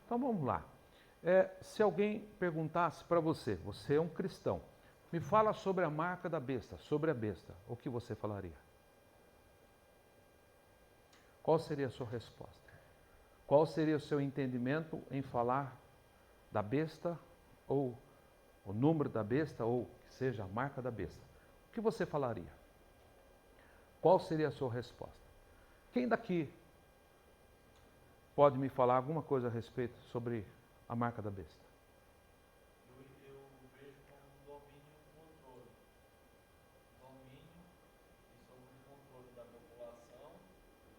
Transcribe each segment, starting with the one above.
Então vamos lá. Se alguém perguntasse para você, você é um cristão, me fala sobre a marca da besta, sobre a besta, o que você falaria? Qual seria a sua resposta? Qual seria o seu entendimento em falar da besta, ou o número da besta, ou que seja a marca da besta? O que você falaria? Qual seria a sua resposta? Quem daqui pode me falar alguma coisa a respeito sobre a marca da besta? Eu vejo como domínio e controle. Domínio e sobre o controle da população,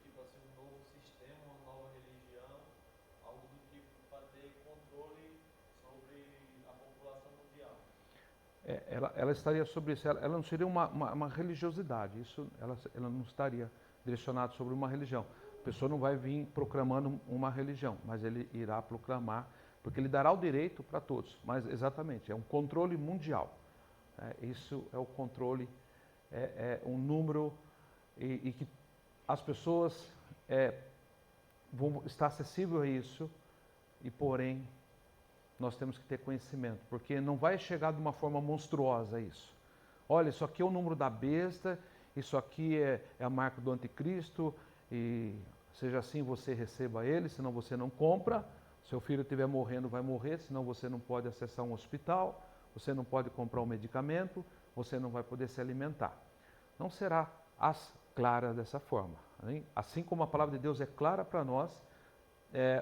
tipo assim, um novo sistema, uma nova religião, algo do tipo para ter controle sobre a população mundial. Ela estaria sobre isso, ela não seria uma religiosidade, ela não estaria direcionada sobre uma religião. A pessoa não vai vir proclamando uma religião, mas ele irá proclamar, porque ele dará o direito para todos, mas exatamente, é um controle mundial. Isso é o controle, um número, e que as pessoas vão estar acessível a isso, e porém nós temos que ter conhecimento, porque não vai chegar de uma forma monstruosa isso. Olha, isso aqui é o número da besta, isso aqui é a marca do anticristo, e seja assim você receba ele, senão você não compra. Seu filho estiver morrendo, vai morrer, senão você não pode acessar um hospital, você não pode comprar um medicamento, você não vai poder se alimentar. Não será clara dessa forma. Hein? Assim como a palavra de Deus é clara para nós,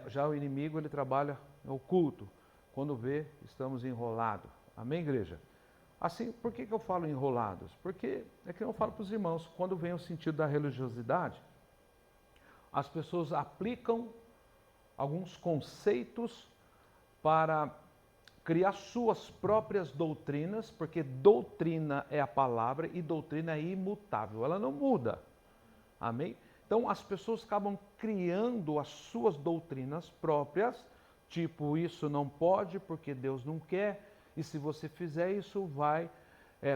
já o inimigo ele trabalha oculto. Quando vê, estamos enrolados. Amém, igreja? Assim, por que eu falo enrolados? Porque é que eu falo para os irmãos, quando vem o sentido da religiosidade, as pessoas aplicam alguns conceitos para criar suas próprias doutrinas, porque doutrina é a palavra e doutrina é imutável, ela não muda. Amém? Então as pessoas acabam criando as suas doutrinas próprias, tipo, isso não pode porque Deus não quer, e se você fizer isso vai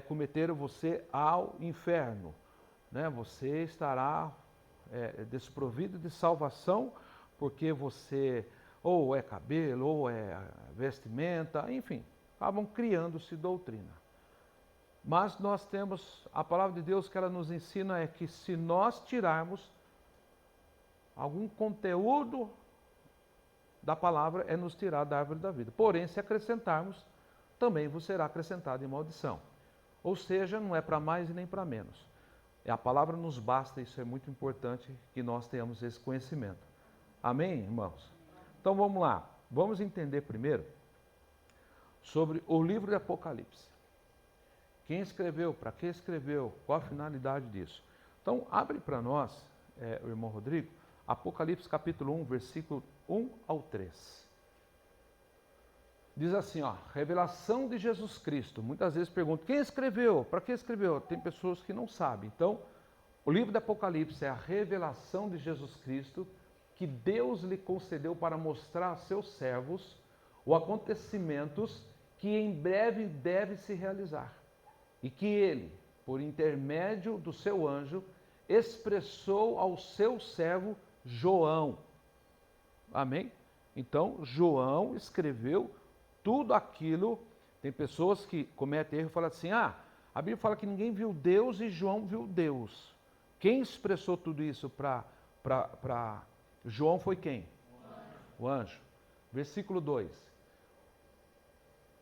cometer você ao inferno. Né? Você estará desprovido de salvação, porque você ou é cabelo, ou é vestimenta, enfim, acabam criando-se doutrina. Mas nós temos a palavra de Deus que ela nos ensina é que se nós tirarmos algum conteúdo da palavra, é nos tirar da árvore da vida. Porém, se acrescentarmos, também vos será acrescentado em maldição. Ou seja, não é para mais e nem para menos. A palavra nos basta, isso é muito importante que nós tenhamos esse conhecimento. Amém, irmãos? Então vamos lá. Vamos entender primeiro sobre o livro de Apocalipse. Quem escreveu, para que escreveu, qual a finalidade disso. Então, abre para nós, o irmão Rodrigo, Apocalipse capítulo 1, versículo 1 ao 3. Diz assim, revelação de Jesus Cristo. Muitas vezes perguntam, quem escreveu? Para que escreveu? Tem pessoas que não sabem. Então, o livro do Apocalipse é a revelação de Jesus Cristo, que Deus lhe concedeu para mostrar a seus servos os acontecimentos que em breve devem se realizar. E que ele, por intermédio do seu anjo, expressou ao seu servo João. Amém? Então, João escreveu tudo aquilo. Tem pessoas que cometem erro e falam assim, a Bíblia fala que ninguém viu Deus e João viu Deus. Quem expressou tudo isso para João foi quem? O anjo. Versículo 2.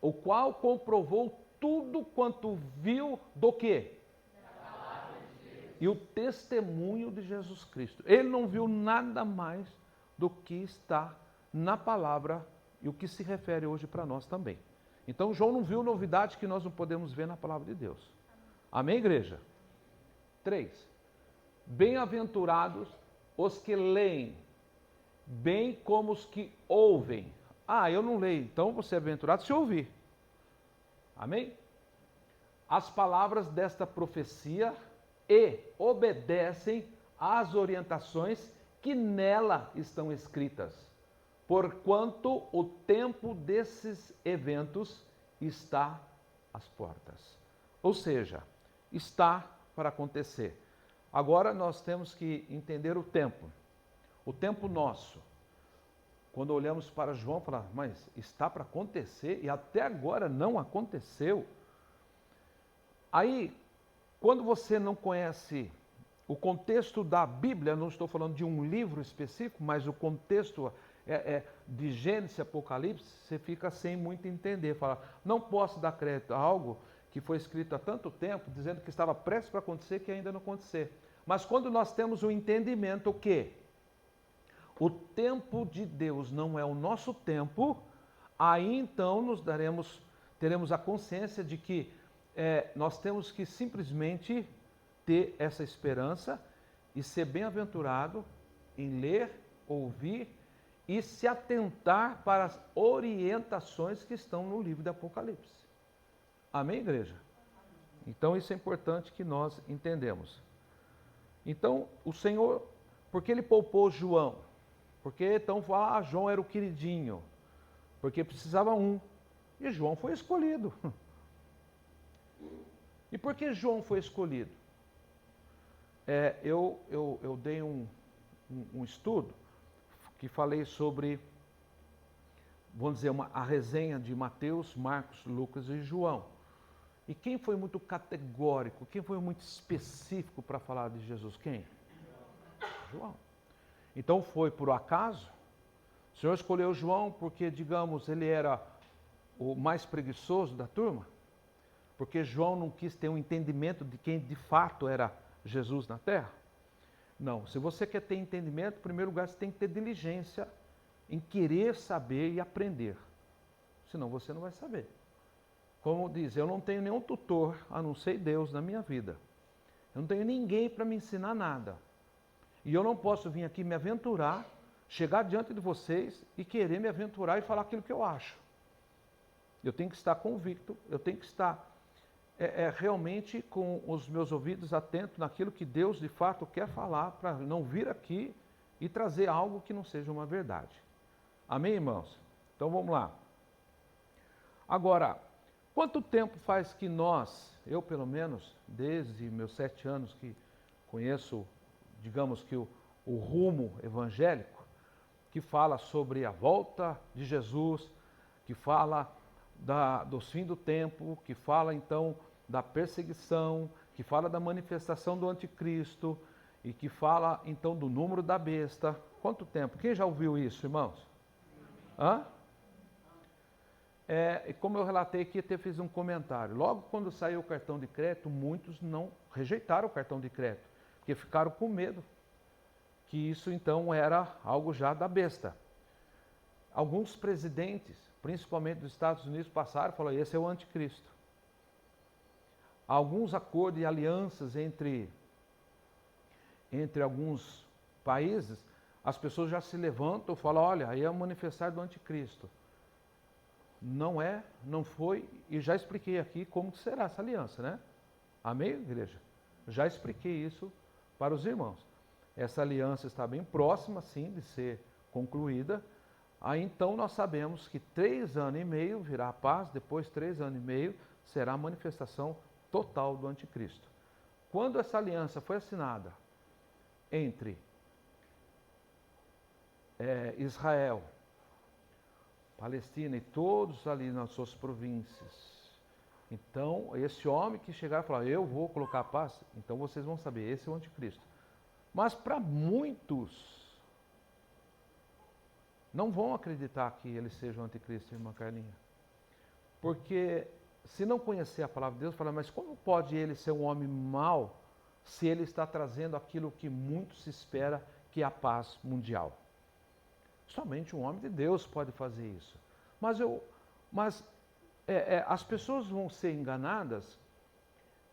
O qual comprovou tudo quanto viu do quê? E o testemunho de Jesus Cristo. Ele não viu nada mais do que está na palavra e o que se refere hoje para nós também. Então João não viu novidade que nós não podemos ver na palavra de Deus. Amém, igreja? 3. Bem-aventurados os que leem, bem como os que ouvem. Eu não leio, então você é bem-aventurado se ouvir. Amém? As palavras desta profecia e obedecem às orientações que nela estão escritas, porquanto o tempo desses eventos está às portas. Ou seja, está para acontecer. Agora nós temos que entender o tempo nosso. quando olhamos para João, falamos, mas está para acontecer e até agora não aconteceu. Aí, quando você não conhece o contexto da Bíblia, não estou falando de um livro específico, mas o contexto de Gênesis e Apocalipse, você fica sem muito entender. Fala, não posso dar crédito a algo que foi escrito há tanto tempo, dizendo que estava prestes para acontecer, que ainda não aconteceu. Mas quando nós temos o entendimento que o tempo de Deus não é o nosso tempo, aí então teremos a consciência de que nós temos que simplesmente ter essa esperança e ser bem-aventurado em ler, ouvir e se atentar para as orientações que estão no livro do Apocalipse. Amém, igreja? Então isso é importante que nós entendemos. Então o Senhor, por que ele poupou João? Porque então fala, João era o queridinho, porque precisava um, e João foi escolhido. E por que João foi escolhido? Eu dei um estudo que falei sobre, vamos dizer, a resenha de Mateus, Marcos, Lucas e João. E quem foi muito categórico, quem foi muito específico para falar de Jesus? Quem? João. Então foi por acaso? O Senhor escolheu João porque, digamos, ele era o mais preguiçoso da turma? Porque João não quis ter um entendimento de quem de fato era Jesus na terra? Não, se você quer ter entendimento, em primeiro lugar você tem que ter diligência em querer saber e aprender. Senão você não vai saber. Como diz, eu não tenho nenhum tutor, a não ser Deus, na minha vida. Eu não tenho ninguém para me ensinar nada. E eu não posso vir aqui me aventurar, chegar diante de vocês e querer me aventurar e falar aquilo que eu acho. Eu tenho que estar convicto, eu tenho que estar realmente com os meus ouvidos atentos naquilo que Deus de fato quer falar, para não vir aqui e trazer algo que não seja uma verdade. Amém, irmãos? Então vamos lá. Agora, quanto tempo faz que nós, eu pelo menos, desde meus 7 anos que conheço, digamos que o rumo evangélico, que fala sobre a volta de Jesus, que fala dos fins do tempo, que fala então da perseguição, que fala da manifestação do anticristo e que fala então do número da besta. Quanto tempo? Quem já ouviu isso, irmãos? Hã? E como eu relatei aqui, até fiz um comentário. Logo quando saiu o cartão de crédito, muitos não rejeitaram o cartão de crédito, porque ficaram com medo que isso então era algo já da besta. Alguns presidentes, principalmente dos Estados Unidos, passaram e falaram, esse é o anticristo. Alguns acordos e alianças entre alguns países, as pessoas já se levantam e falam, olha, aí é o manifestar do anticristo. Não é, não foi, e já expliquei aqui como será essa aliança, né? Amém, igreja? Já expliquei isso para os irmãos. Essa aliança está bem próxima, sim, de ser concluída. Aí então nós sabemos que 3 anos e meio virá a paz, depois 3 anos e meio será a manifestação total do anticristo. Quando essa aliança foi assinada entre Israel, Palestina e todos ali nas suas províncias, então esse homem que chegar e falar, eu vou colocar a paz, então vocês vão saber, esse é o anticristo. Mas para muitos, não vão acreditar que ele seja o anticristo, irmã Carlinha. Porque se não conhecer a palavra de Deus, fala, mas como pode ele ser um homem mau se ele está trazendo aquilo que muito se espera, que é a paz mundial? Somente um homem de Deus pode fazer isso. Mas as pessoas vão ser enganadas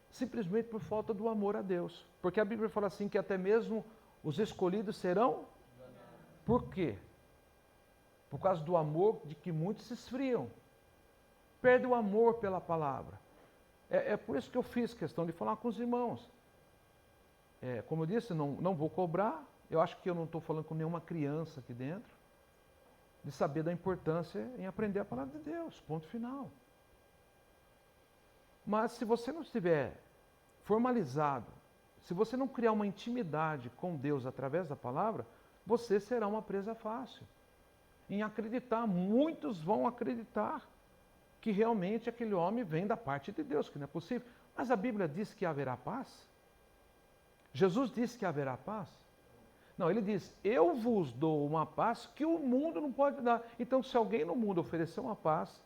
simplesmente por falta do amor a Deus. Porque a Bíblia fala assim que até mesmo os escolhidos serão. Por quê? Por causa do amor de que muitos se esfriam. Perde o amor pela palavra. É por isso que eu fiz questão de falar com os irmãos. Como eu disse, não vou cobrar. Eu acho que eu não estou falando com nenhuma criança aqui dentro. De saber da importância em aprender a palavra de Deus. Ponto final. Mas se você não estiver formalizado, se você não criar uma intimidade com Deus através da palavra, você será uma presa fácil. em acreditar. Muitos vão acreditar que realmente aquele homem vem da parte de Deus, que não é possível. Mas a Bíblia diz que haverá paz? Jesus disse que haverá paz? Não, ele diz, eu vos dou uma paz que o mundo não pode dar. Então, se alguém no mundo oferecer uma paz,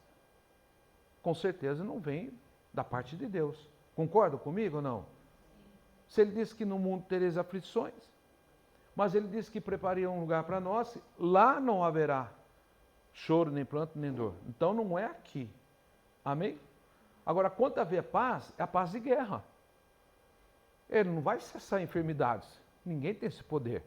com certeza não vem da parte de Deus. Concorda comigo ou não? Se ele disse que no mundo tereis aflições, mas ele disse que prepararia um lugar para nós, lá não haverá choro, nem pranto, nem dor. Então não é aqui. Amém? Agora, quanto a haver paz, é a paz de guerra. Ele não vai cessar enfermidades. Ninguém tem esse poder.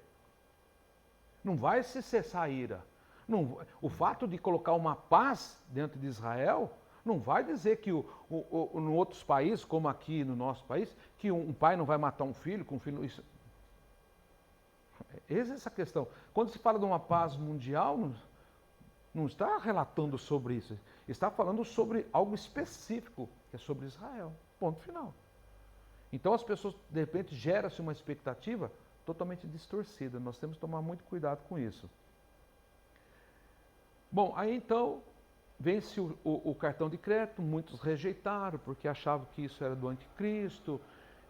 Não vai se cessar a ira. Não, o fato de colocar uma paz dentro de Israel não vai dizer que em outros países, como aqui no nosso país, que um pai não vai matar um filho com um filho. Isso, essa é a questão. Quando se fala de uma paz mundial, não está relatando sobre isso. Está falando sobre algo específico, que é sobre Israel. Ponto final. Então as pessoas, de repente, gera-se uma expectativa totalmente distorcida. Nós temos que tomar muito cuidado com isso. Bom, aí então vence o cartão de crédito, muitos rejeitaram porque achavam que isso era do anticristo,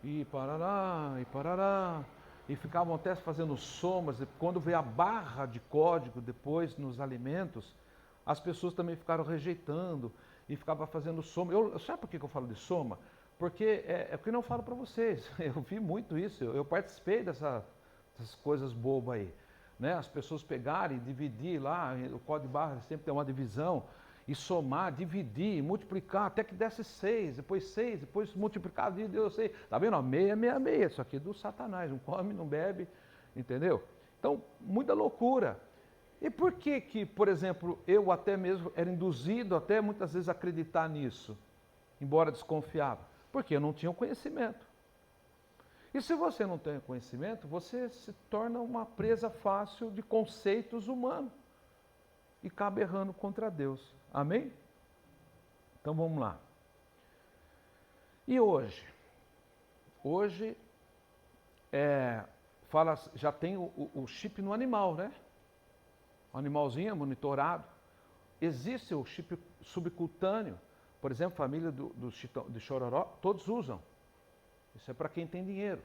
e parará, e ficavam até fazendo somas. E quando veio a barra de código depois nos alimentos, as pessoas também ficaram rejeitando e ficavam fazendo soma. Sabe por que eu falo de soma? Porque é porque eu não falo para vocês. Eu vi muito isso, eu participei dessas coisas bobas aí. Né? As pessoas pegarem e dividir lá, o código de barra sempre tem uma divisão, e somar, dividir, multiplicar, até que desse 6, depois multiplicado, deu 6. Está vendo? 666, isso aqui é do Satanás, não come, não bebe, entendeu? Então, muita loucura. E por que, por exemplo, eu até mesmo era induzido até muitas vezes a acreditar nisso, embora desconfiava? Porque eu não tinha o conhecimento. E se você não tem conhecimento, você se torna uma presa fácil de conceitos humanos e acaba errando contra Deus. Amém? Então vamos lá. E hoje? Hoje já tem o chip no animal, né? O animalzinho é monitorado. Existe o chip subcutâneo. Por exemplo, a família de Chororó, todos usam. Isso é para quem tem dinheiro.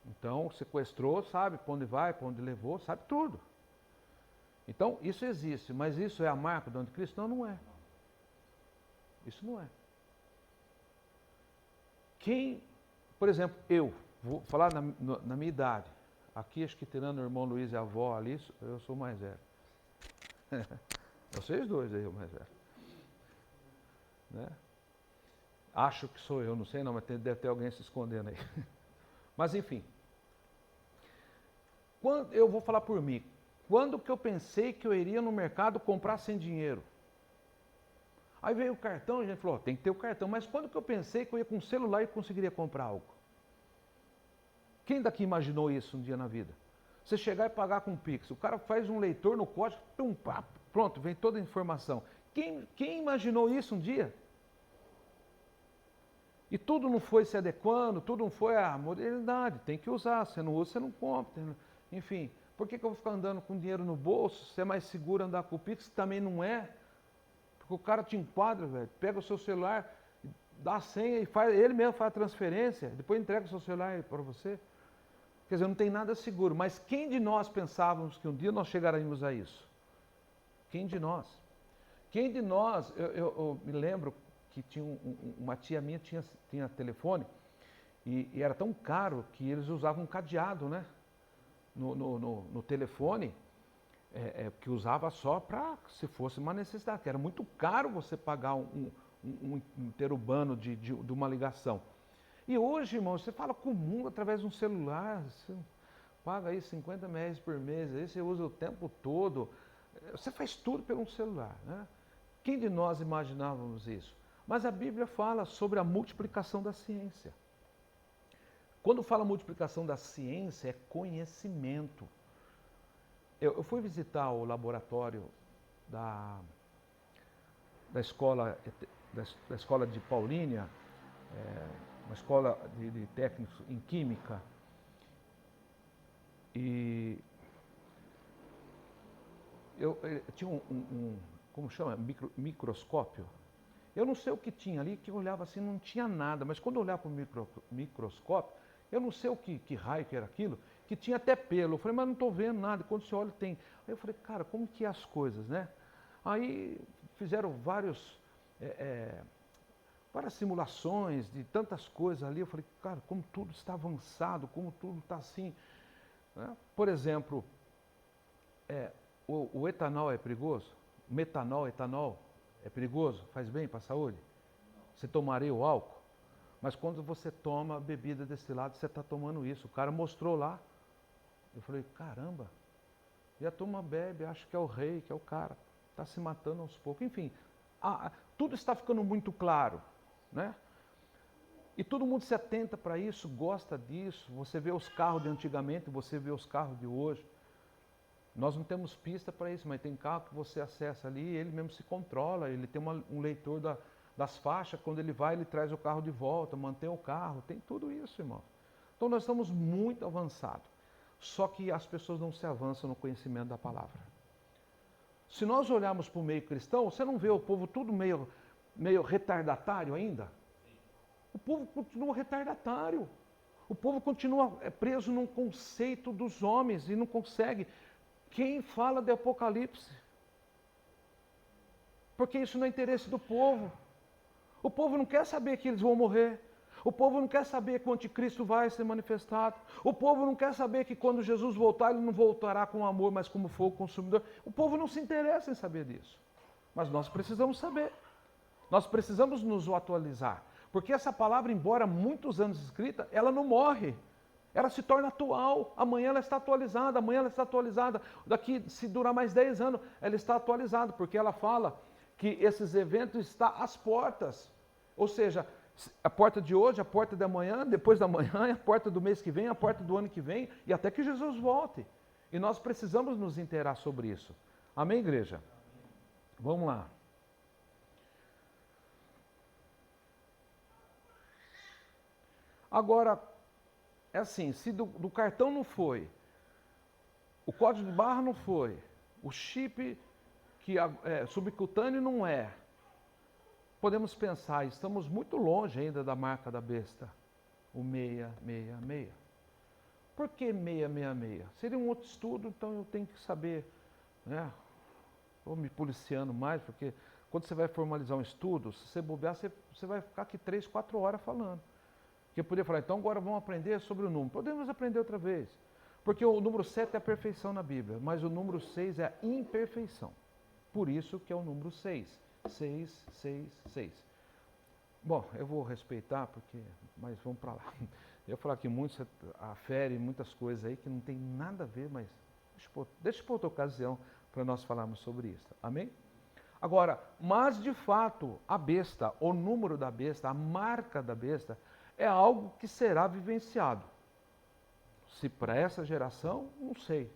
Então, sequestrou, sabe para onde vai, para onde levou, sabe tudo. Então, isso existe, mas isso é a marca do anticristo? Não, não é. Isso não é. Quem, por exemplo, eu, vou falar na minha idade, aqui acho que tirando o irmão Luiz e a avó ali, eu sou o mais velho. Vocês dois aí, o mais velho. Né? Acho que sou eu, não sei não, mas deve ter alguém se escondendo aí. Mas enfim. Eu vou falar por mim. Quando que eu pensei que eu iria no mercado comprar sem dinheiro? Aí veio o cartão, a gente falou, tem que ter o cartão. Mas quando que eu pensei que eu ia com o celular e conseguiria comprar algo? Quem daqui imaginou isso um dia na vida? Você chegar e pagar com o Pix, o cara faz um leitor no código, pronto, vem toda a informação. Quem imaginou isso um dia? E tudo não foi se adequando, tudo não foi a modernidade, tem que usar, você não usa, você não compra. Enfim, por que eu vou ficar andando com dinheiro no bolso, se é mais seguro andar com o Pix? Também não é. Porque o cara te enquadra, velho, pega o seu celular, dá a senha e ele mesmo faz a transferência, depois entrega o seu celular para você. Quer dizer, não tem nada seguro. Mas quem de nós pensávamos que um dia nós chegaríamos a isso? Quem de nós? Quem de nós, eu me lembro que tinha uma tia minha tinha telefone e era tão caro que eles usavam um cadeado, né? No telefone, que usava só para se fosse uma necessidade, que era muito caro você pagar um interurbano de uma ligação. E hoje, irmão, você fala com o mundo através de um celular, você paga aí 50 reais por mês, aí você usa o tempo todo, você faz tudo pelo celular, né? Quem de nós imaginávamos isso? Mas a Bíblia fala sobre a multiplicação da ciência. Quando fala multiplicação da ciência, é conhecimento. Eu fui visitar o laboratório da escola de Paulínia, uma escola de técnicos em química, e eu tinha como chama? Microscópio. Eu não sei o que tinha ali, que eu olhava assim, não tinha nada, mas quando eu olhava para o microscópio, eu não sei o que raio que era aquilo, que tinha até pelo. Eu falei, mas não estou vendo nada, quando você olha tem. Aí eu falei, cara, como que é as coisas, né? Aí fizeram várias simulações de tantas coisas ali, eu falei, cara, como tudo está avançado, como tudo está assim, né? Por exemplo, o etanol é perigoso? Metanol, etanol é perigoso? Faz bem para a saúde? Você tomaria o álcool? Mas quando você toma bebida destilada, você está tomando isso. O cara mostrou lá. Eu falei, caramba. E a turma bebe, acha que é o rei, que é o cara. Está se matando aos poucos. Enfim, tudo está ficando muito claro, né? E todo mundo se atenta para isso, gosta disso. Você vê os carros de antigamente, você vê os carros de hoje. Nós não temos pista para isso, mas tem carro que você acessa ali e ele mesmo se controla. Ele tem um leitor das faixas, quando ele vai, ele traz o carro de volta, mantém o carro. Tem tudo isso, irmão. Então nós estamos muito avançados. Só que as pessoas não se avançam no conhecimento da palavra. Se nós olharmos para o meio cristão, você não vê o povo tudo meio retardatário ainda? O povo continua retardatário. O povo continua preso num conceito dos homens e não consegue. Quem fala de Apocalipse? Porque isso não é interesse do povo. O povo não quer saber que eles vão morrer. O povo não quer saber que o anticristo vai ser manifestado. O povo não quer saber que quando Jesus voltar, ele não voltará com amor, mas como fogo consumidor. O povo não se interessa em saber disso. Mas nós precisamos saber. Nós precisamos nos atualizar. Porque essa palavra, embora muitos anos escrita, ela não morre. Ela se torna atual. Amanhã ela está atualizada, amanhã ela está atualizada. Daqui, se durar mais 10 anos, ela está atualizada, porque ela fala que esses eventos estão às portas. Ou seja, a porta de hoje, a porta de amanhã, depois da manhã, a porta do mês que vem, a porta do ano que vem, e até que Jesus volte. E nós precisamos nos inteirar sobre isso. Amém, igreja? Vamos lá. Agora, é assim, se do cartão não foi, o código de barra não foi, o chip subcutâneo não é, podemos pensar, estamos muito longe ainda da marca da besta, o 666. Por que 666? Seria um outro estudo, então eu tenho que saber, né? Estou me policiando mais, porque quando você vai formalizar um estudo, se você bobear, você vai ficar aqui 3, 4 horas falando. Que eu poderia falar, então agora vamos aprender sobre o número. Podemos aprender outra vez. Porque o número 7 é a perfeição na Bíblia, mas o número 6 é a imperfeição. Por isso que é o número 6. 6, 6, 6. Bom, eu vou respeitar, mas vamos para lá. Eu ia falar que muitos aferem muitas coisas aí que não tem nada a ver, mas deixa para outra ocasião para nós falarmos sobre isso. Amém? Agora, mas de fato, a besta, o número da besta, a marca da besta, é algo que será vivenciado. Se para essa geração, não sei.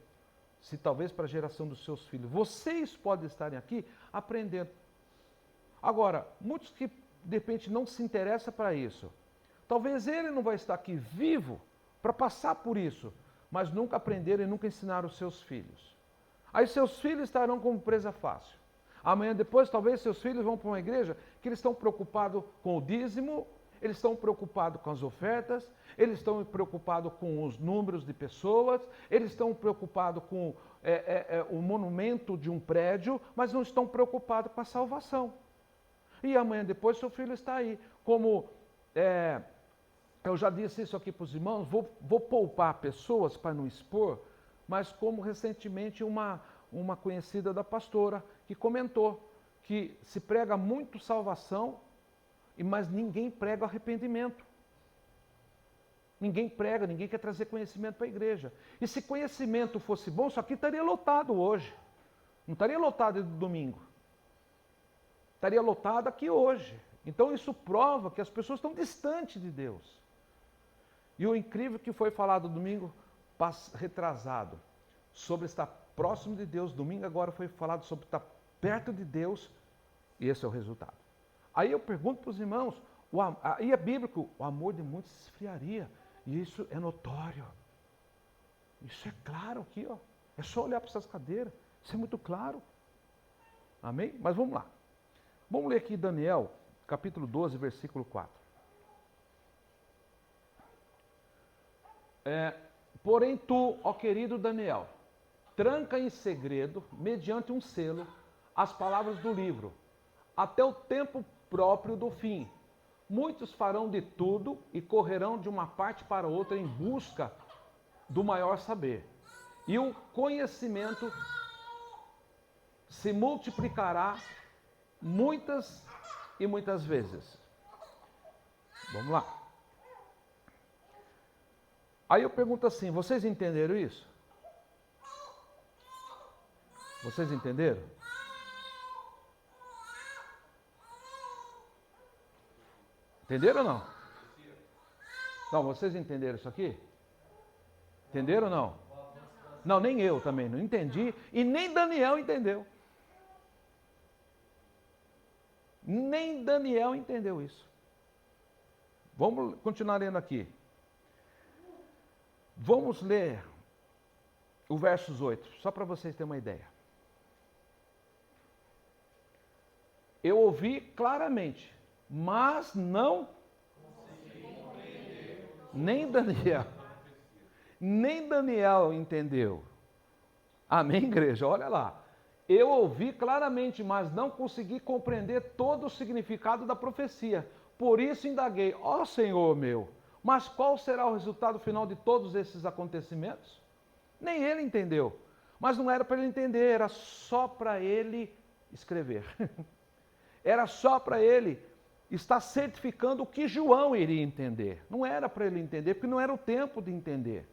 Se talvez para a geração dos seus filhos. Vocês podem estarem aqui aprendendo. Agora, muitos que de repente não se interessam para isso. Talvez ele não vai estar aqui vivo para passar por isso, mas nunca aprenderam e nunca ensinaram os seus filhos. Aí seus filhos estarão como presa fácil. Amanhã depois, talvez seus filhos vão para uma igreja que eles estão preocupados com o dízimo, eles estão preocupados com as ofertas, eles estão preocupados com os números de pessoas, eles estão preocupados com o monumento de um prédio, mas não estão preocupados com a salvação. E amanhã depois seu filho está aí. Como eu já disse isso aqui para os irmãos, vou poupar pessoas para não expor, mas como recentemente uma conhecida da pastora que comentou que se prega muito salvação, mas ninguém prega arrependimento. Ninguém prega, ninguém quer trazer conhecimento para a igreja. E se conhecimento fosse bom, isso aqui estaria lotado hoje. Não estaria lotado no domingo. Estaria lotado aqui hoje. Então isso prova que as pessoas estão distantes de Deus. E o incrível que foi falado domingo retrasado, sobre estar próximo de Deus, domingo agora foi falado sobre estar perto de Deus, e esse é o resultado. Aí eu pergunto para os irmãos, aí é bíblico, o amor de muitos se esfriaria, e isso é notório. Isso é claro aqui, ó. É só olhar para essas cadeiras. Isso é muito claro. Amém? Mas vamos lá. Vamos ler aqui Daniel, capítulo 12, versículo 4. Porém tu, ó querido Daniel, tranca em segredo, mediante um selo, as palavras do livro, até o tempo próprio do fim. Muitos farão de tudo e correrão de uma parte para outra em busca do maior saber. E o conhecimento se multiplicará muitas e muitas vezes. Vamos lá. Aí eu pergunto assim, vocês entenderam isso? Vocês entenderam? Entenderam ou não? Não, vocês entenderam isso aqui? Entenderam ou não? Não, nem eu também não entendi e nem Daniel entendeu. Nem Daniel entendeu isso. Vamos continuar lendo aqui. Vamos ler o versos 8, só para vocês terem uma ideia. Eu ouvi claramente, mas não nem Daniel entendeu. Amém, igreja? Olha lá. Eu ouvi claramente, mas não consegui compreender todo o significado da profecia. Por isso indaguei, ó Senhor meu, mas qual será o resultado final de todos esses acontecimentos? Nem ele entendeu. Mas não era para ele entender, era só para ele escrever. Era só para ele estar certificando o que João iria entender. Não era para ele entender, porque não era o tempo de entender.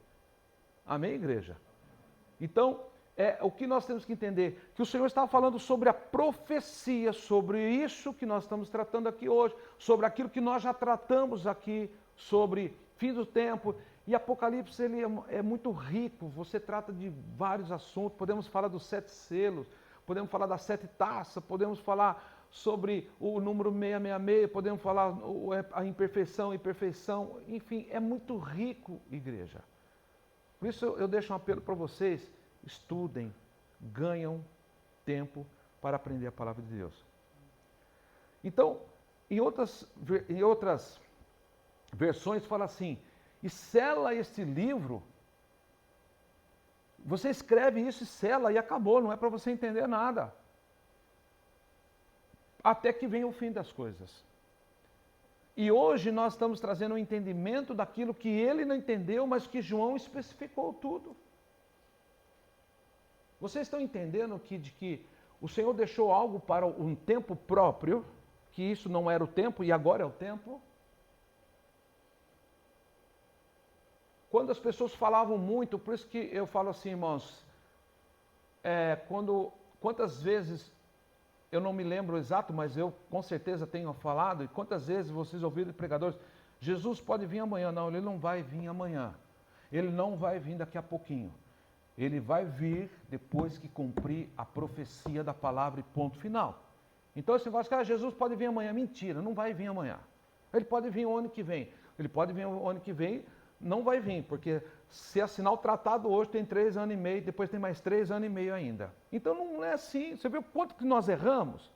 Amém, igreja? Então, o que nós temos que entender? Que o Senhor estava falando sobre a profecia, sobre isso que nós estamos tratando aqui hoje, sobre aquilo que nós já tratamos aqui, sobre fim do tempo. E Apocalipse ele é muito rico, você trata de vários assuntos, podemos falar dos 7 selos, podemos falar das 7 taças, podemos falar sobre o número 666, podemos falar a imperfeição e perfeição, enfim, é muito rico, igreja. Por isso eu deixo um apelo para vocês, estudem, ganham tempo para aprender a palavra de Deus. Então, em outras versões fala assim, e sela este livro, você escreve isso e sela e acabou, não é para você entender nada. Até que venha o fim das coisas. E hoje nós estamos trazendo um entendimento daquilo que ele não entendeu, mas que João especificou tudo. Vocês estão entendendo que o Senhor deixou algo para um tempo próprio, que isso não era o tempo e agora é o tempo? Quando as pessoas falavam muito, por isso que eu falo assim, irmãos, quantas vezes, eu não me lembro exato, mas eu com certeza tenho falado, e quantas vezes vocês ouviram de pregadores, Jesus pode vir amanhã. Não, ele não vai vir amanhã. Ele não vai vir daqui a pouquinho. Ele vai vir depois que cumprir a profecia da palavra e ponto final. Então esse negócio que Jesus pode vir amanhã, mentira, não vai vir amanhã. Ele pode vir o ano que vem. Ele pode vir o ano que vem, não vai vir, porque se assinar o tratado hoje tem 3 anos e meio, depois tem mais 3 anos e meio ainda. Então não é assim. Você viu quanto que nós erramos?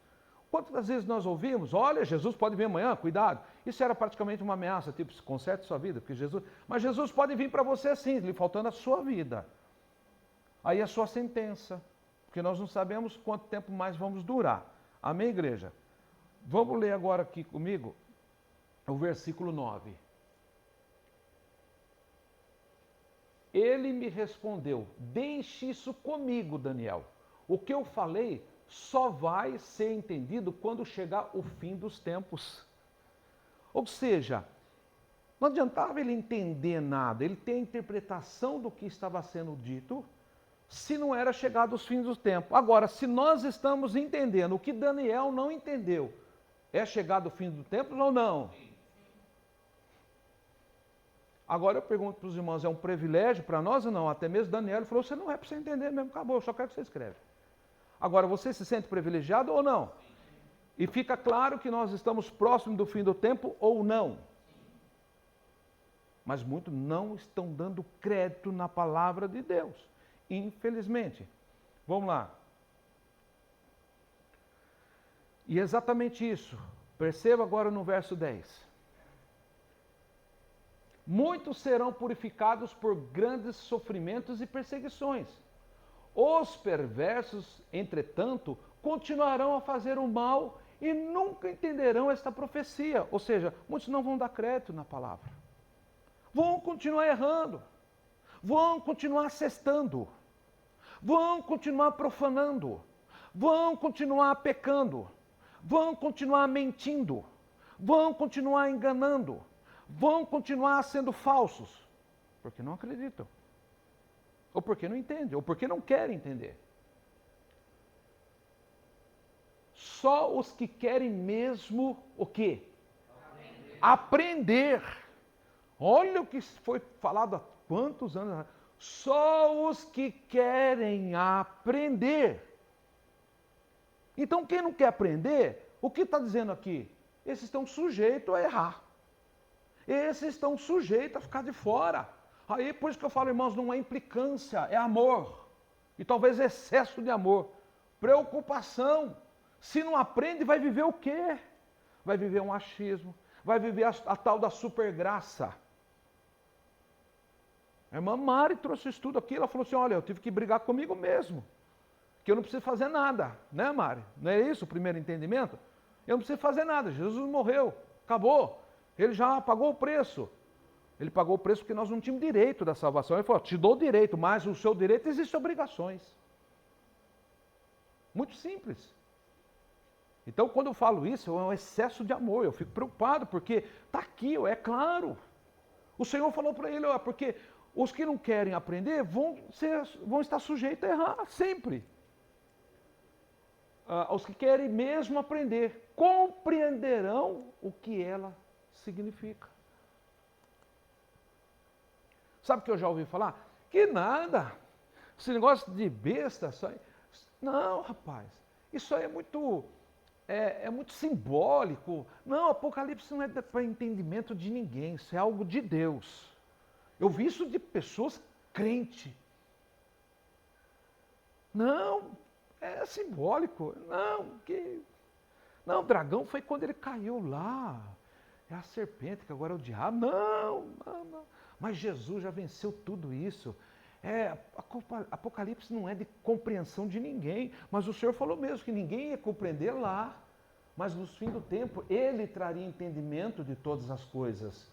Quantas vezes nós ouvimos, olha, Jesus pode vir amanhã, cuidado. Isso era praticamente uma ameaça, tipo, conserte sua vida, porque Jesus... Mas Jesus pode vir para você assim, lhe faltando a sua vida. Aí a sua sentença, porque nós não sabemos quanto tempo mais vamos durar. Amém, igreja? Vamos ler agora aqui comigo o versículo 9. Ele me respondeu, deixe isso comigo, Daniel. O que eu falei só vai ser entendido quando chegar o fim dos tempos. Ou seja, não adiantava ele entender nada, ele ter a interpretação do que estava sendo dito, se não era chegado os fins dos tempos. Agora, se nós estamos entendendo o que Daniel não entendeu, é chegado o fim dos tempos ou não? Agora eu pergunto para os irmãos, é um privilégio para nós ou não? Até mesmo Daniel falou, você não é para você entender mesmo, acabou, eu só quero que você escreva. Agora, você se sente privilegiado ou não? E fica claro que nós estamos próximos do fim do tempo ou não? Mas muitos não estão dando crédito na palavra de Deus, infelizmente. Vamos lá, E exatamente isso. Perceba agora no verso 10. Muitos serão purificados por grandes sofrimentos e perseguições. Os perversos, entretanto, continuarão a fazer o mal e nunca entenderão esta profecia. Ou seja, muitos não vão dar crédito na palavra. Vão continuar errando. Vão continuar sextando. Vão continuar profanando. Vão continuar pecando. Vão continuar mentindo. Vão continuar enganando. Vão continuar sendo falsos. Porque não acreditam. Ou porque não entendem. Ou porque não querem entender. Só os que querem mesmo o quê? Aprender. Olha o que foi falado há quantos anos. Só os que querem aprender. Então quem não quer aprender, o que está dizendo aqui? Esses estão sujeitos a errar. Esses estão sujeitos a ficar de fora. Aí por isso que eu falo, irmãos, não é implicância, é amor. E talvez excesso de amor. Preocupação. Se não aprende, vai viver o quê? Vai viver um achismo. Vai viver a tal da supergraça. A irmã Mari trouxe isso tudo aqui. Ela falou assim, olha, eu tive que brigar comigo mesmo. Que eu não preciso fazer nada. Né, Mari? Não é isso o primeiro entendimento? Eu não preciso fazer nada. Jesus morreu. Acabou. Ele já pagou o preço. Ele pagou o preço porque nós não tínhamos direito da salvação. Ele falou, te dou o direito, mas o seu direito existem obrigações. Muito simples. Então, quando eu falo isso, é um excesso de amor. Eu fico preocupado, porque está aqui, é claro. O Senhor falou para ele, porque os que não querem aprender vão estar sujeitos a errar, sempre. Os que querem mesmo aprender, compreenderão o que ela significa. Sabe o que eu já ouvi falar? Que nada. Esse negócio de besta, não, rapaz. Isso aí é muito simbólico. Não, Apocalipse não é para entendimento de ninguém. Isso é algo de Deus. Eu vi isso de pessoas crentes. Não, é simbólico. Não, o dragão foi quando ele caiu lá. É a serpente, que agora é o diabo. Não. Mas Jesus já venceu tudo isso. Apocalipse não é de compreensão de ninguém. Mas o Senhor falou mesmo que ninguém ia compreender lá. Mas no fim do tempo, Ele traria entendimento de todas as coisas.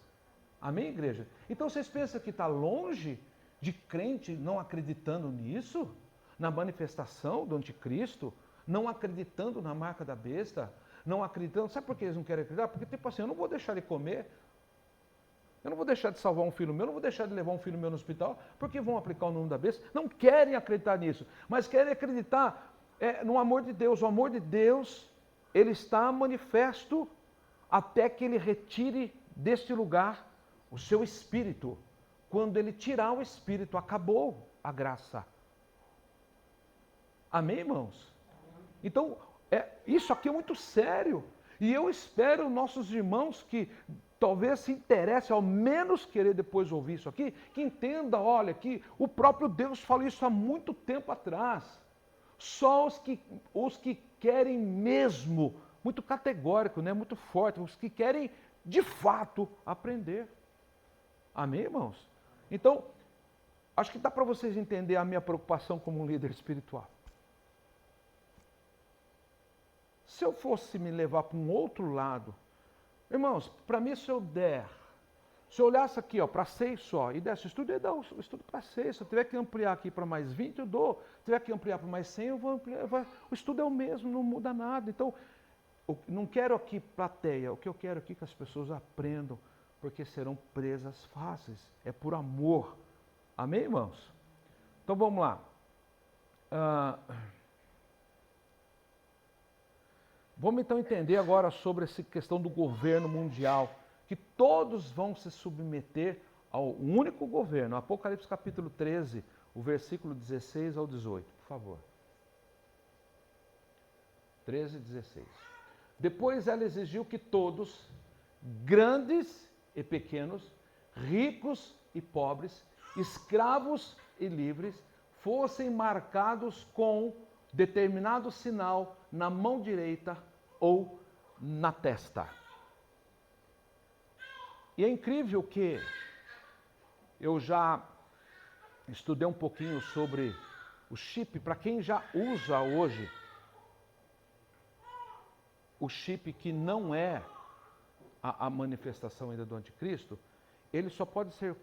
Amém, igreja? Então vocês pensam que está longe de crente não acreditando nisso? Na manifestação do anticristo? Não acreditando na marca da besta? Não acreditando? Sabe por que eles não querem acreditar? Porque tipo assim, eu não vou deixar de comer. Eu não vou deixar de salvar um filho meu, eu não vou deixar de levar um filho meu no hospital, porque vão aplicar o nome da besta. Não querem acreditar nisso, mas querem acreditar no amor de Deus. O amor de Deus, ele está manifesto até que ele retire deste lugar o seu espírito. Quando ele tirar o espírito, acabou a graça. Amém, irmãos? Então, isso aqui é muito sério. E eu espero nossos irmãos que talvez se interessem, ao menos querer depois ouvir isso aqui, que entenda, olha, que o próprio Deus falou isso há muito tempo atrás. Só os que querem mesmo, muito categórico, né, muito forte, os que querem de fato aprender. Amém, irmãos? Então, acho que dá para vocês entenderem a minha preocupação como um líder espiritual. Se eu fosse me levar para um outro lado, irmãos, para mim, se eu olhasse aqui para 6 só e desse estudo, eu ia dar o estudo para 6. Se eu tiver que ampliar aqui para mais 20, eu dou. Se tiver que ampliar para mais 100, eu vou ampliar. O estudo é o mesmo, não muda nada. Então, eu não quero aqui plateia, o que eu quero aqui é que as pessoas aprendam, porque serão presas fáceis. É por amor. Amém, irmãos? Então, vamos lá. Vamos então entender agora sobre essa questão do governo mundial, que todos vão se submeter ao único governo. Apocalipse capítulo 13, o versículo 16 ao 18, por favor. 13, 16. Depois ela exigiu que todos, grandes e pequenos, ricos e pobres, escravos e livres, fossem marcados com determinado sinal na mão direita ou na testa. E é incrível que eu já estudei um pouquinho sobre o chip, para quem já usa hoje o chip que não é a manifestação ainda do anticristo, ele só pode ser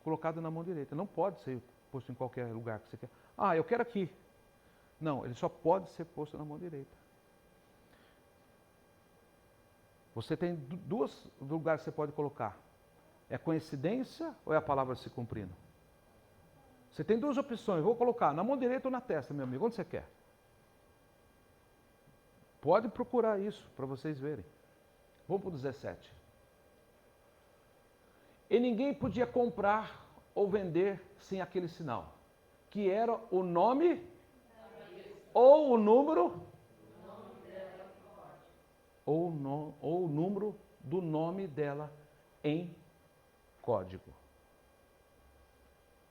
colocado na mão direita, não pode ser posto em qualquer lugar que você quer. Ah, eu quero aqui. Não, ele só pode ser posto na mão direita. Você tem dois lugares que você pode colocar. É coincidência ou é a palavra se cumprindo? Você tem duas opções, vou colocar na mão direita ou na testa, meu amigo, onde você quer? Pode procurar isso para vocês verem. Vamos para o 17. E ninguém podia comprar ou vender sem aquele sinal, que era o nome ou o número ou o número do nome dela em código.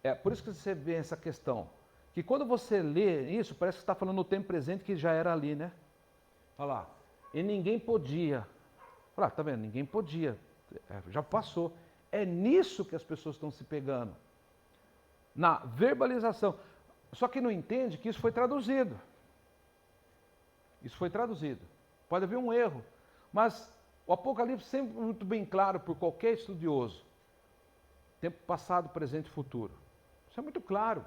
É por isso que você vê essa questão, que quando você lê isso, parece que está falando no tempo presente que já era ali, né? Olha lá, e ninguém podia. Olha lá, tá vendo? Ninguém podia, já passou. É nisso que as pessoas estão se pegando, na verbalização. Só que não entende que isso foi traduzido. Isso foi traduzido. Pode haver um erro, mas o Apocalipse sempre muito bem claro por qualquer estudioso. Tempo passado, presente e futuro. Isso é muito claro.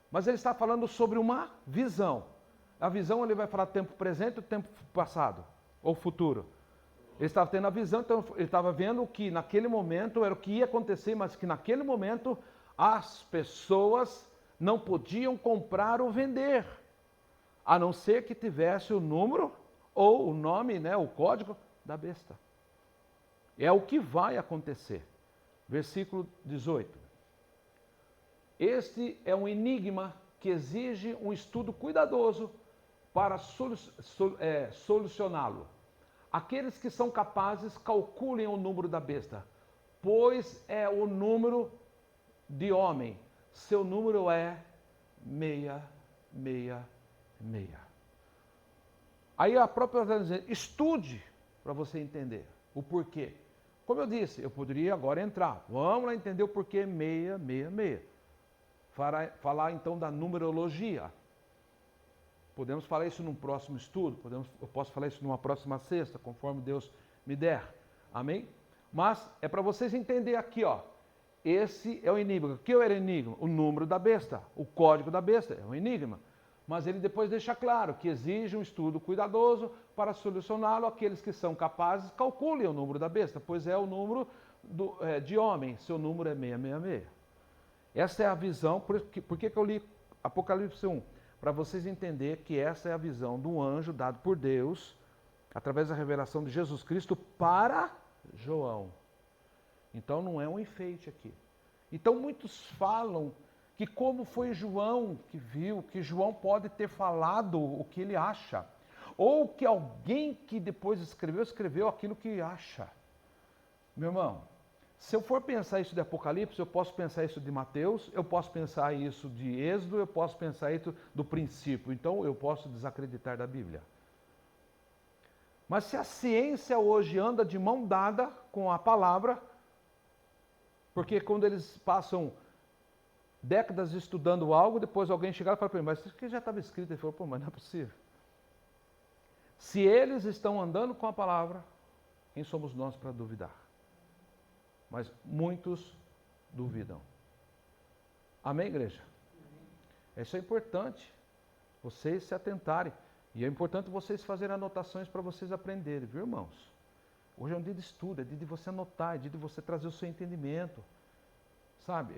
Mas ele está falando sobre uma visão. A visão ele vai falar tempo presente ou tempo passado? Ou futuro? Ele estava tendo a visão, então ele estava vendo que naquele momento era o que ia acontecer, mas que naquele momento as pessoas não podiam comprar ou vender, a não ser que tivesse o número ou o nome, né, o código da besta. É o que vai acontecer. Versículo 18. Este é um enigma que exige um estudo cuidadoso para solucioná-lo. Aqueles que são capazes calculem o número da besta, pois é o número de homem. Seu número é 666. Aí a própria está dizendo, estude para você entender o porquê. Como eu disse, eu poderia agora entrar. Vamos lá entender o porquê 666. Falar então da numerologia. Podemos falar isso num próximo estudo, eu posso falar isso numa próxima sexta, conforme Deus me der. Amém? Mas é para vocês entenderem aqui, ó. Esse é o enigma. O que é o enigma? O número da besta, o código da besta, é um enigma. Mas ele depois deixa claro que exige um estudo cuidadoso para solucioná-lo. Aqueles que são capazes, calculem o número da besta, pois é o número de homem, seu número é 666. Essa é a visão, por que eu li Apocalipse 1? Para vocês entenderem que essa é a visão do anjo dado por Deus, através da revelação de Jesus Cristo para João. Então não é um enfeite aqui. Então muitos falam que como foi João que viu, que João pode ter falado o que ele acha. Ou que alguém que depois escreveu aquilo que acha. Meu irmão, se eu for pensar isso de Apocalipse, eu posso pensar isso de Mateus, eu posso pensar isso de Êxodo, eu posso pensar isso do princípio. Então eu posso desacreditar da Bíblia. Mas se a ciência hoje anda de mão dada com a palavra, porque quando eles passam décadas estudando algo, depois alguém chegar e fala para ele, mas isso aqui já estava escrito. Ele falou, pô, mas não é possível. Se eles estão andando com a palavra, quem somos nós para duvidar? Mas muitos duvidam. Amém, igreja? Isso é importante, vocês se atentarem. E é importante vocês fazerem anotações para vocês aprenderem, viu, irmãos? Hoje é um dia de estudo, é dia de você anotar, é dia de você trazer o seu entendimento. Sabe,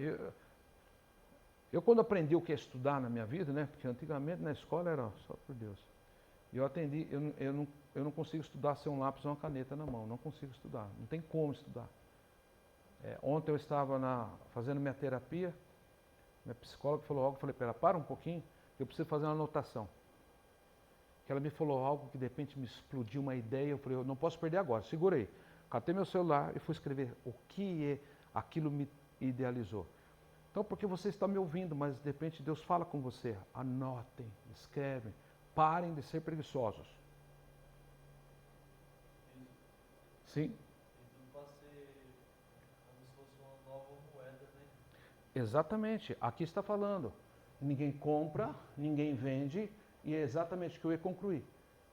eu quando aprendi o que é estudar na minha vida, né? Porque antigamente na escola era só por Deus. E eu não consigo estudar sem um lápis ou uma caneta na mão, não consigo estudar, não tem como estudar. Ontem eu estava fazendo minha terapia, minha psicóloga falou algo, eu falei, pera, para um pouquinho, eu preciso fazer uma anotação. Que ela me falou algo que de repente me explodiu uma ideia, eu falei, eu não posso perder agora, segurei. Catei meu celular e fui escrever o que aquilo me idealizou. Então, porque você está me ouvindo, mas de repente Deus fala com você, anotem, escrevem, parem de ser preguiçosos. Sim. E tudo para ser como se fosse uma nova moeda, né? Exatamente, aqui está falando. Ninguém compra, ninguém vende, e é exatamente o que eu ia concluir.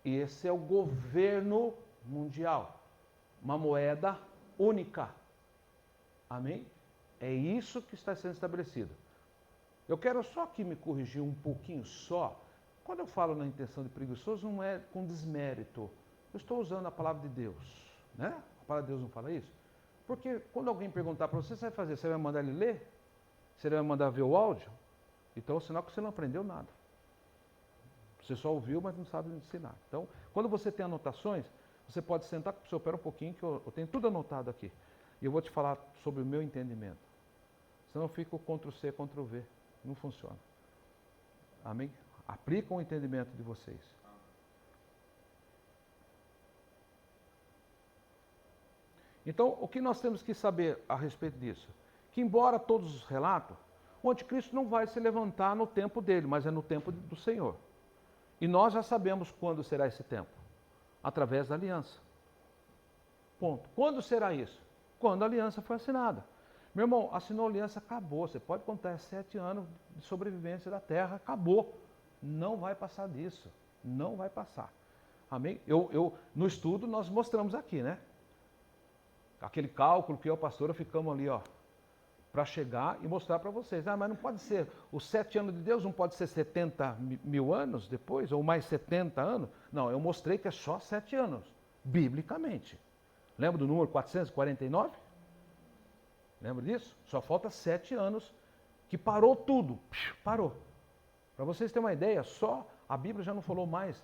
E esse é o governo mundial. Uma moeda única. Amém? É isso que está sendo estabelecido. Eu quero só aqui me corrigir um pouquinho só. Quando eu falo na intenção de preguiçoso, não é com desmérito. Eu estou usando a palavra de Deus. Né? A palavra de Deus não fala isso? Porque quando alguém perguntar para você, você vai fazer? Você vai mandar ele ler? Você vai mandar ver o áudio? Então é sinal que você não aprendeu nada. Você só ouviu, mas não sabe ensinar. Então, quando você tem anotações, você pode sentar com o seu pé um pouquinho, que eu tenho tudo anotado aqui. E eu vou te falar sobre o meu entendimento. Senão eu fico Ctrl+C, Ctrl+V. Não funciona. Amém? Aplicam o entendimento de vocês. Então, o que nós temos que saber a respeito disso? Que embora todos os relatos, o anticristo não vai se levantar no tempo dele, mas é no tempo do Senhor. E nós já sabemos quando será esse tempo. Através da aliança. Ponto. Quando será isso? Quando a aliança foi assinada. Meu irmão, assinou a aliança, acabou. Você pode contar 7 anos de sobrevivência da terra, acabou. Não vai passar disso. Não vai passar. Amém? No estudo nós mostramos aqui, né? Aquele cálculo que eu e a pastora ficamos ali, ó, para chegar e mostrar para vocês. Ah, mas não pode ser, os 7 anos de Deus não pode ser 70 mil anos depois, ou mais 70 anos? Não, eu mostrei que é só 7 anos, biblicamente. Lembra do número 449? Lembra disso? Só falta 7 anos que parou tudo. Parou. Para vocês terem uma ideia, só a Bíblia já não falou mais.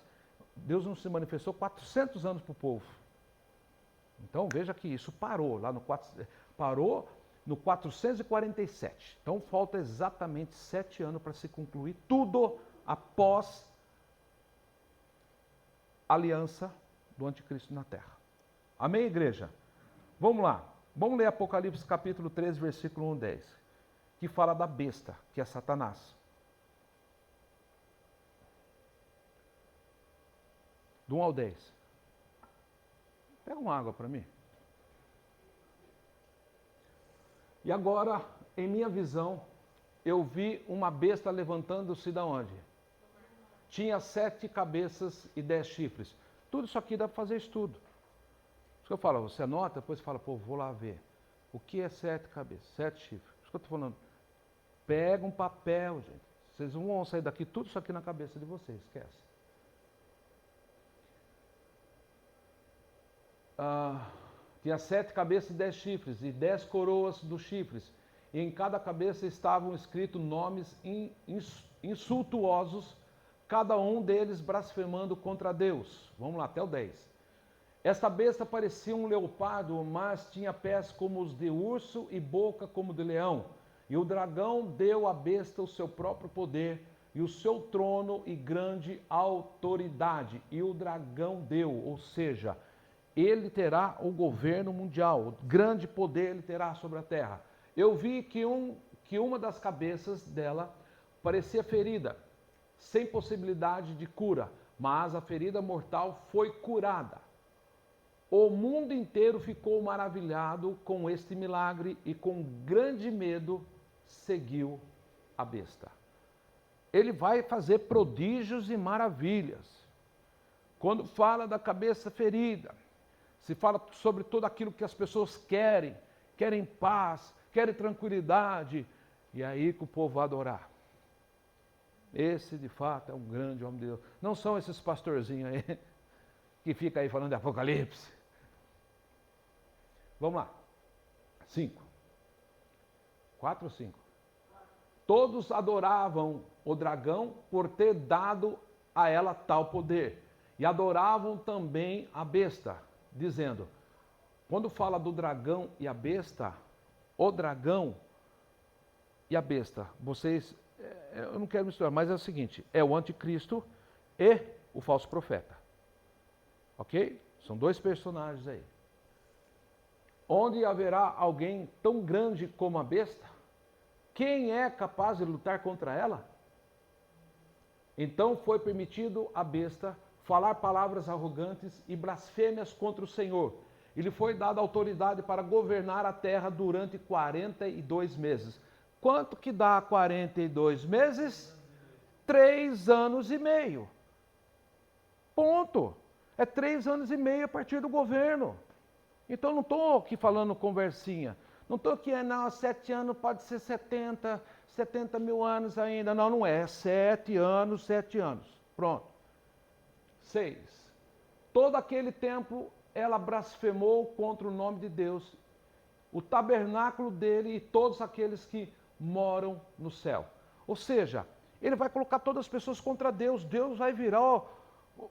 Deus não se manifestou 400 anos para o povo. Então veja que isso parou lá parou no 447. Então falta exatamente 7 anos para se concluir tudo após a aliança do anticristo na terra. Amém, igreja? Vamos lá. Vamos ler Apocalipse capítulo 13, versículo 1 a 10, que fala da besta, que é Satanás. Do 1 ao 10. Pega uma água para mim. E agora, em minha visão, eu vi uma besta levantando-se da onde? Tinha 7 cabeças e 10 chifres. Tudo isso aqui dá para fazer estudo. Isso que eu falo, você anota, depois você fala, pô, vou lá ver. O que é 7 cabeças, 7 chifres? Isso que eu estou falando. Pega um papel, gente. Vocês não vão sair daqui, tudo isso aqui na cabeça de vocês, esquece. Tinha 7 cabeças e 10 chifres, e 10 coroas dos chifres. E em cada cabeça estavam escritos nomes insultuosos, cada um deles blasfemando contra Deus. Vamos lá, até o 10. Esta besta parecia um leopardo, mas tinha pés como os de urso e boca como de leão. E o dragão deu à besta o seu próprio poder, e o seu trono e grande autoridade. E o dragão deu, ou seja, ele terá o governo mundial, o grande poder ele terá sobre a terra. Eu vi que uma das cabeças dela parecia ferida, sem possibilidade de cura, mas a ferida mortal foi curada. O mundo inteiro ficou maravilhado com este milagre e com grande medo seguiu a besta. Ele vai fazer prodígios e maravilhas. Quando fala da cabeça ferida, se fala sobre tudo aquilo que as pessoas querem paz, querem tranquilidade, e aí que o povo vai adorar. Esse, de fato, é um grande homem de Deus. Não são esses pastorzinhos aí, que ficam aí falando de Apocalipse. Vamos lá. 5. 4 ou 5? Todos adoravam o dragão por ter dado a ela tal poder. E adoravam também a besta, dizendo, quando fala do dragão e a besta, o dragão e a besta, vocês, eu não quero misturar, mas é o seguinte, é o anticristo e o falso profeta. Ok? São 2 personagens aí. Onde haverá alguém tão grande como a besta? Quem é capaz de lutar contra ela? Então foi permitido à besta falar palavras arrogantes e blasfêmias contra o Senhor. Ele foi dado autoridade para governar a terra durante 42 meses. Quanto que dá 42 meses? 3 anos e meio. Ponto. É 3 anos e meio a partir do governo. Então não estou aqui falando conversinha. Não estou aqui, não, 7 anos pode ser 70 mil anos ainda. Não, não é. 7 anos, 7 anos. Pronto. 6. Todo aquele tempo ela blasfemou contra o nome de Deus, o tabernáculo dele e todos aqueles que moram no céu. Ou seja, ele vai colocar todas as pessoas contra Deus. Deus vai virar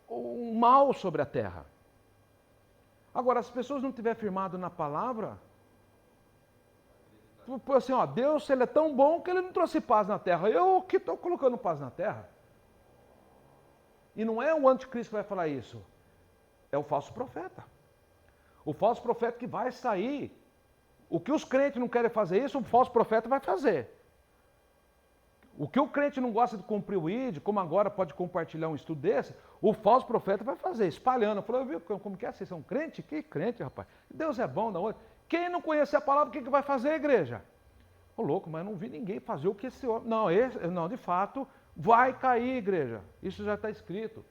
o mal sobre a terra. Agora, as pessoas não tiverem firmado na palavra, assim, ó, Deus, ele é tão bom que ele não trouxe paz na terra. Eu que estou colocando paz na terra. E não é o anticristo que vai falar isso. É o falso profeta. O falso profeta que vai sair. O que os crentes não querem fazer isso, o falso profeta vai fazer. O que o crente não gosta de cumprir o ID, como agora pode compartilhar um estudo desse, o falso profeta vai fazer, espalhando. Falou, viu como que é? Vocês são crente? Que crente, rapaz? Deus é bom, da onde? Quem não conhecer a palavra, o que vai fazer, igreja? Ô louco, mas não vi ninguém fazer o que esse homem... Não, de fato, vai cair, igreja. Isso já está escrito.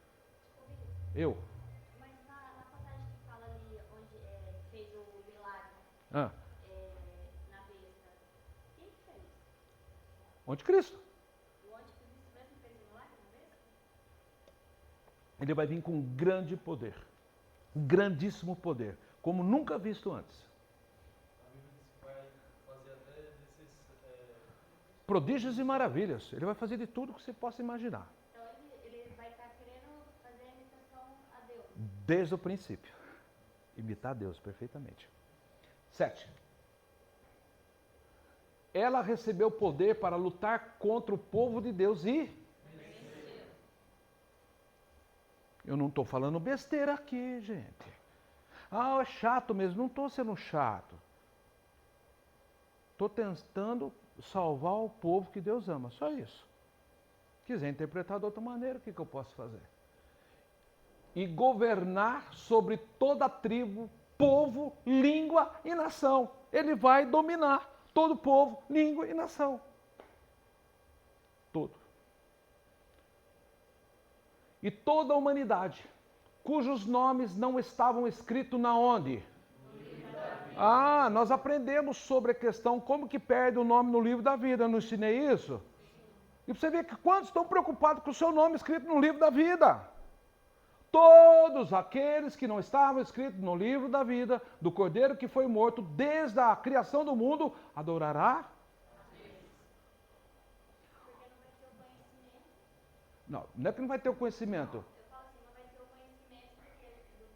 Eu. Mas na passagem que fala ali, onde fez o milagre, Ah. na besta, quem que fez? O anticristo. O anticristo mesmo fez o milagre na besta? Ele vai vir com grande poder. Grandíssimo poder. Como nunca visto antes. A Bíblia diz que vai fazer até desses Prodígios e maravilhas. Ele vai fazer de tudo que você possa imaginar. Então ele vai estar querendo fazer a imitação a Deus. Desde o princípio. Imitar Deus perfeitamente. 7. Ela recebeu poder para lutar contra o povo de Deus e... Eu não estou falando besteira aqui, gente. Ah, é chato mesmo. Não estou sendo chato. Estou tentando salvar o povo que Deus ama. Só isso. Quiser interpretar de outra maneira, o que eu posso fazer? E governar sobre toda a tribo, povo, língua e nação. Ele vai dominar todo povo, língua e nação. Todo. E toda a humanidade, cujos nomes não estavam escritos na onde? Ah, nós aprendemos sobre a questão como que perde o nome no livro da vida. Eu não ensinei isso? E você vê que quantos estão preocupados com o seu nome escrito no livro da vida? Todos aqueles que não estavam escritos no livro da vida, do Cordeiro que foi morto desde a criação do mundo, adorará? Não, não é que não vai ter o conhecimento. Eu falo assim, não vai ter o conhecimento porque do que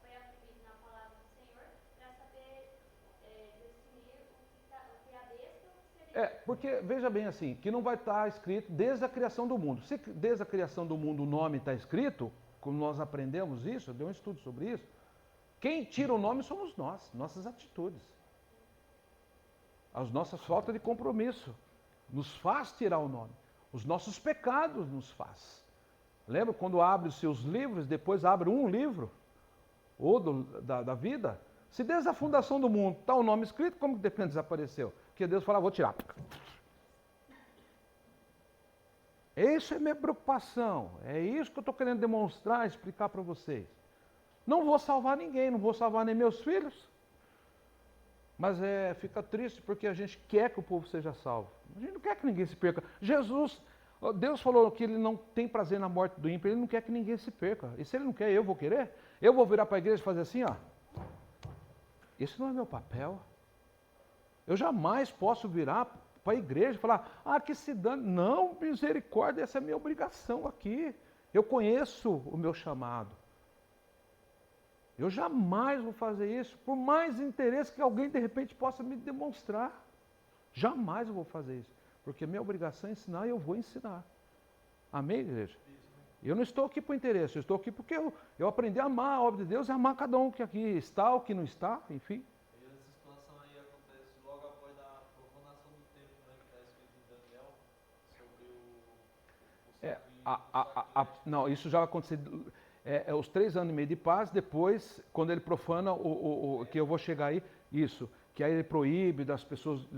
foi atribuído na palavra do Senhor para saber definir o que é a besta ou o que seria. Porque, veja bem assim, que não vai estar escrito desde a criação do mundo. Se desde a criação do mundo o nome está escrito, como nós aprendemos isso, eu dei um estudo sobre isso, quem tira o nome somos nós, nossas atitudes. As nossas faltas de compromisso nos faz tirar o nome. Os nossos pecados nos faz. Lembra quando abre os seus livros, depois abre um livro, ou da vida? Se desde a fundação do mundo está o nome escrito, como que de repente desapareceu? Porque Deus fala, vou tirar. Essa é a minha preocupação. É isso que eu estou querendo demonstrar, explicar para vocês. Não vou salvar ninguém, não vou salvar nem meus filhos. Mas fica triste porque a gente quer que o povo seja salvo. A gente não quer que ninguém se perca. Deus falou que ele não tem prazer na morte do ímpio, ele não quer que ninguém se perca. E se ele não quer, eu vou querer? Eu vou virar para a igreja e fazer assim, ó. Isso não é meu papel. Eu jamais posso virar para a igreja e falar, que se dane. Não, misericórdia, essa é a minha obrigação aqui. Eu conheço o meu chamado. Eu jamais vou fazer isso, por mais interesse que alguém de repente possa me demonstrar. Jamais eu vou fazer isso, porque a minha obrigação é ensinar e eu vou ensinar. Amém, igreja? Eu não estou aqui por interesse, eu estou aqui porque eu aprendi a amar a obra de Deus e amar cada um que aqui está, o que não está, enfim. E essa situação aí acontece logo após a profanação do templo, né, que está escrito em Daniel, sobre o Não, isso já vai acontecer. os 3 anos e meio de paz, depois, quando ele profana, que eu vou chegar aí, isso, que aí ele proíbe das pessoas,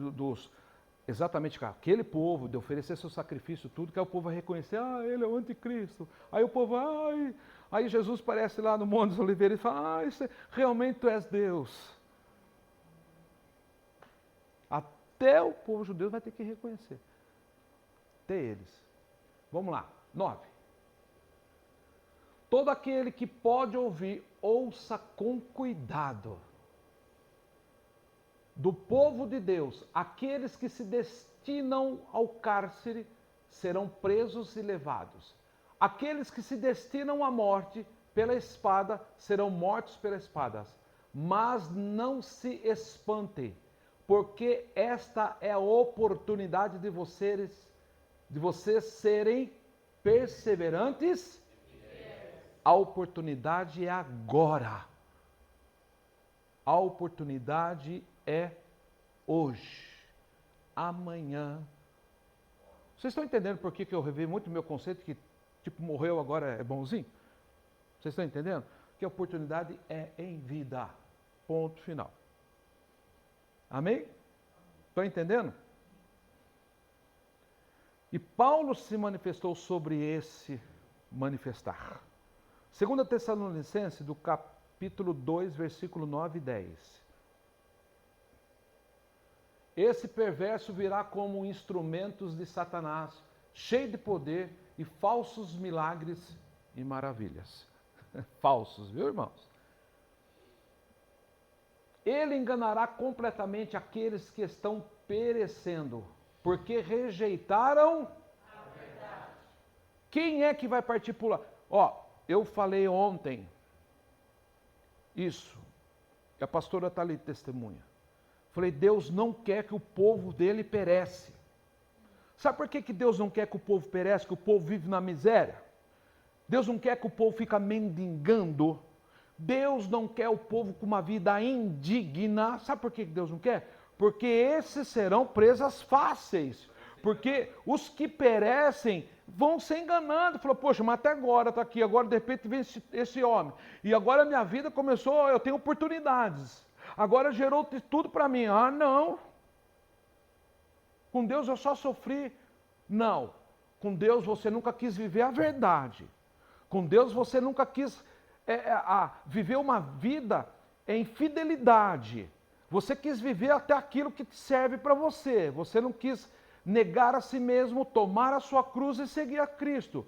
exatamente, cara, aquele povo de oferecer seu sacrifício, tudo, que aí o povo vai reconhecer, ele é o anticristo. Aí o povo, aí Jesus aparece lá no Monte dos Oliveiras e fala, realmente tu és Deus. Até o povo judeu vai ter que reconhecer. Até eles. Vamos lá, 9. Todo aquele que pode ouvir, ouça com cuidado. Do povo de Deus, aqueles que se destinam ao cárcere serão presos e levados. Aqueles que se destinam à morte pela espada serão mortos pela espada. Mas não se espante, porque esta é a oportunidade de vocês serem perseverantes. A oportunidade é agora. A oportunidade é hoje. Amanhã. Vocês estão entendendo por que eu revi muito o meu conceito que, tipo, morreu agora é bonzinho? Vocês estão entendendo? Que a oportunidade é em vida. Ponto final. Amém? Estão entendendo? E Paulo se manifestou sobre esse manifestar. 2 Tessalonicenses, do capítulo 2, versículo 9 e 10. Esse perverso virá como instrumentos de Satanás, cheio de poder e falsos milagres e maravilhas. Falsos, viu, irmãos? Ele enganará completamente aqueles que estão perecendo, porque rejeitaram a verdade. Quem é que vai partir por lá? Eu falei ontem isso, e a pastora está ali testemunha. Falei, Deus não quer que o povo dele perece. Sabe por que Deus não quer que o povo perece, que o povo vive na miséria? Deus não quer que o povo fique mendigando. Deus não quer o povo com uma vida indigna. Sabe por que Deus não quer? Porque esses serão presas fáceis. Porque os que perecem vão se enganando. Falou, poxa, mas até agora está aqui, agora de repente vem esse homem. E agora a minha vida começou, eu tenho oportunidades. Agora gerou tudo para mim. Não. Com Deus eu só sofri. Não. Com Deus você nunca quis viver a verdade. Com Deus você nunca quis viver uma vida em fidelidade. Você quis viver até aquilo que serve para você. Você não quis negar a si mesmo, tomar a sua cruz e seguir a Cristo.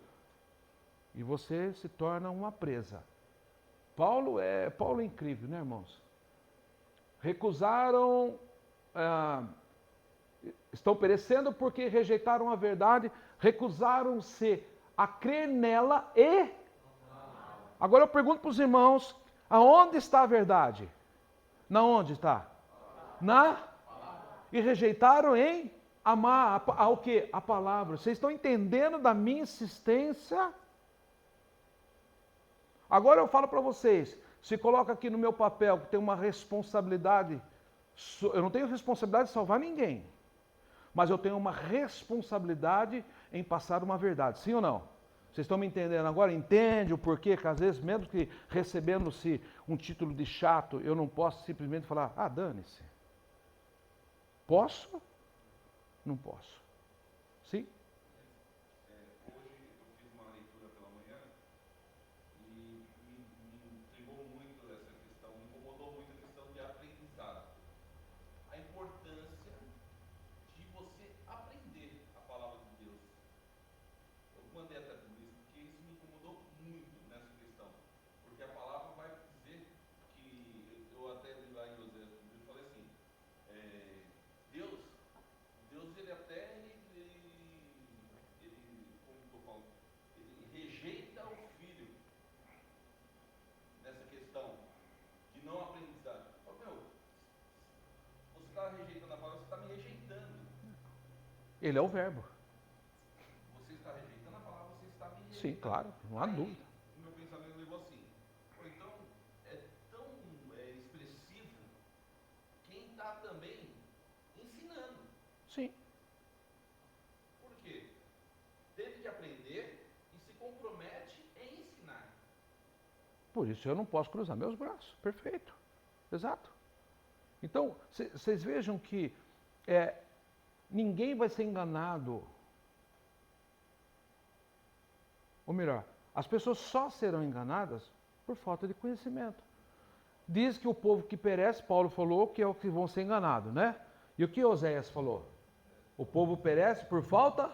E você se torna uma presa. Paulo é incrível, né, irmãos? Recusaram, estão perecendo porque rejeitaram a verdade, recusaram-se a crer nela e... Agora eu pergunto para os irmãos, aonde está a verdade? Na onde está? E rejeitaram em amar o quê? A palavra. Vocês estão entendendo da minha insistência? Agora eu falo para vocês, se coloca aqui no meu papel que tem uma responsabilidade, eu não tenho responsabilidade de salvar ninguém, mas eu tenho uma responsabilidade em passar uma verdade, sim ou não? Vocês estão me entendendo agora? Entende o porquê que às vezes, mesmo que recebendo-se um título de chato, eu não posso simplesmente falar, dane-se. Posso? Não posso. Sim? Hoje eu fiz uma leitura pela manhã e me intrigou muito essa questão, me incomodou muito a questão de aprendizado. A importância de você aprender a palavra de Deus. Eu mandei até por isso, porque isso me incomodou muito nessa questão. Porque a palavra vai dizer que, eu até li lá em Oséias, eu falei assim, Deus ele até, como estou falando, ele rejeita o filho nessa questão de não aprendizado. Você está rejeitando a palavra, você está me rejeitando. Ele é o verbo. Você está rejeitando a palavra, você está me rejeitando. Sim, claro, não há dúvida. O meu pensamento levou assim, então é tão expressivo quem está também ensinando. Sim. Por quê? Teve que aprender e se compromete em ensinar. Por isso eu não posso cruzar meus braços. Perfeito. Exato. Então, vocês vejam que ninguém vai ser enganado. Ou melhor, as pessoas só serão enganadas por falta de conhecimento. Diz que o povo que perece, Paulo falou, que é o que vão ser enganados, né? E o que Oséias falou? O povo perece por falta?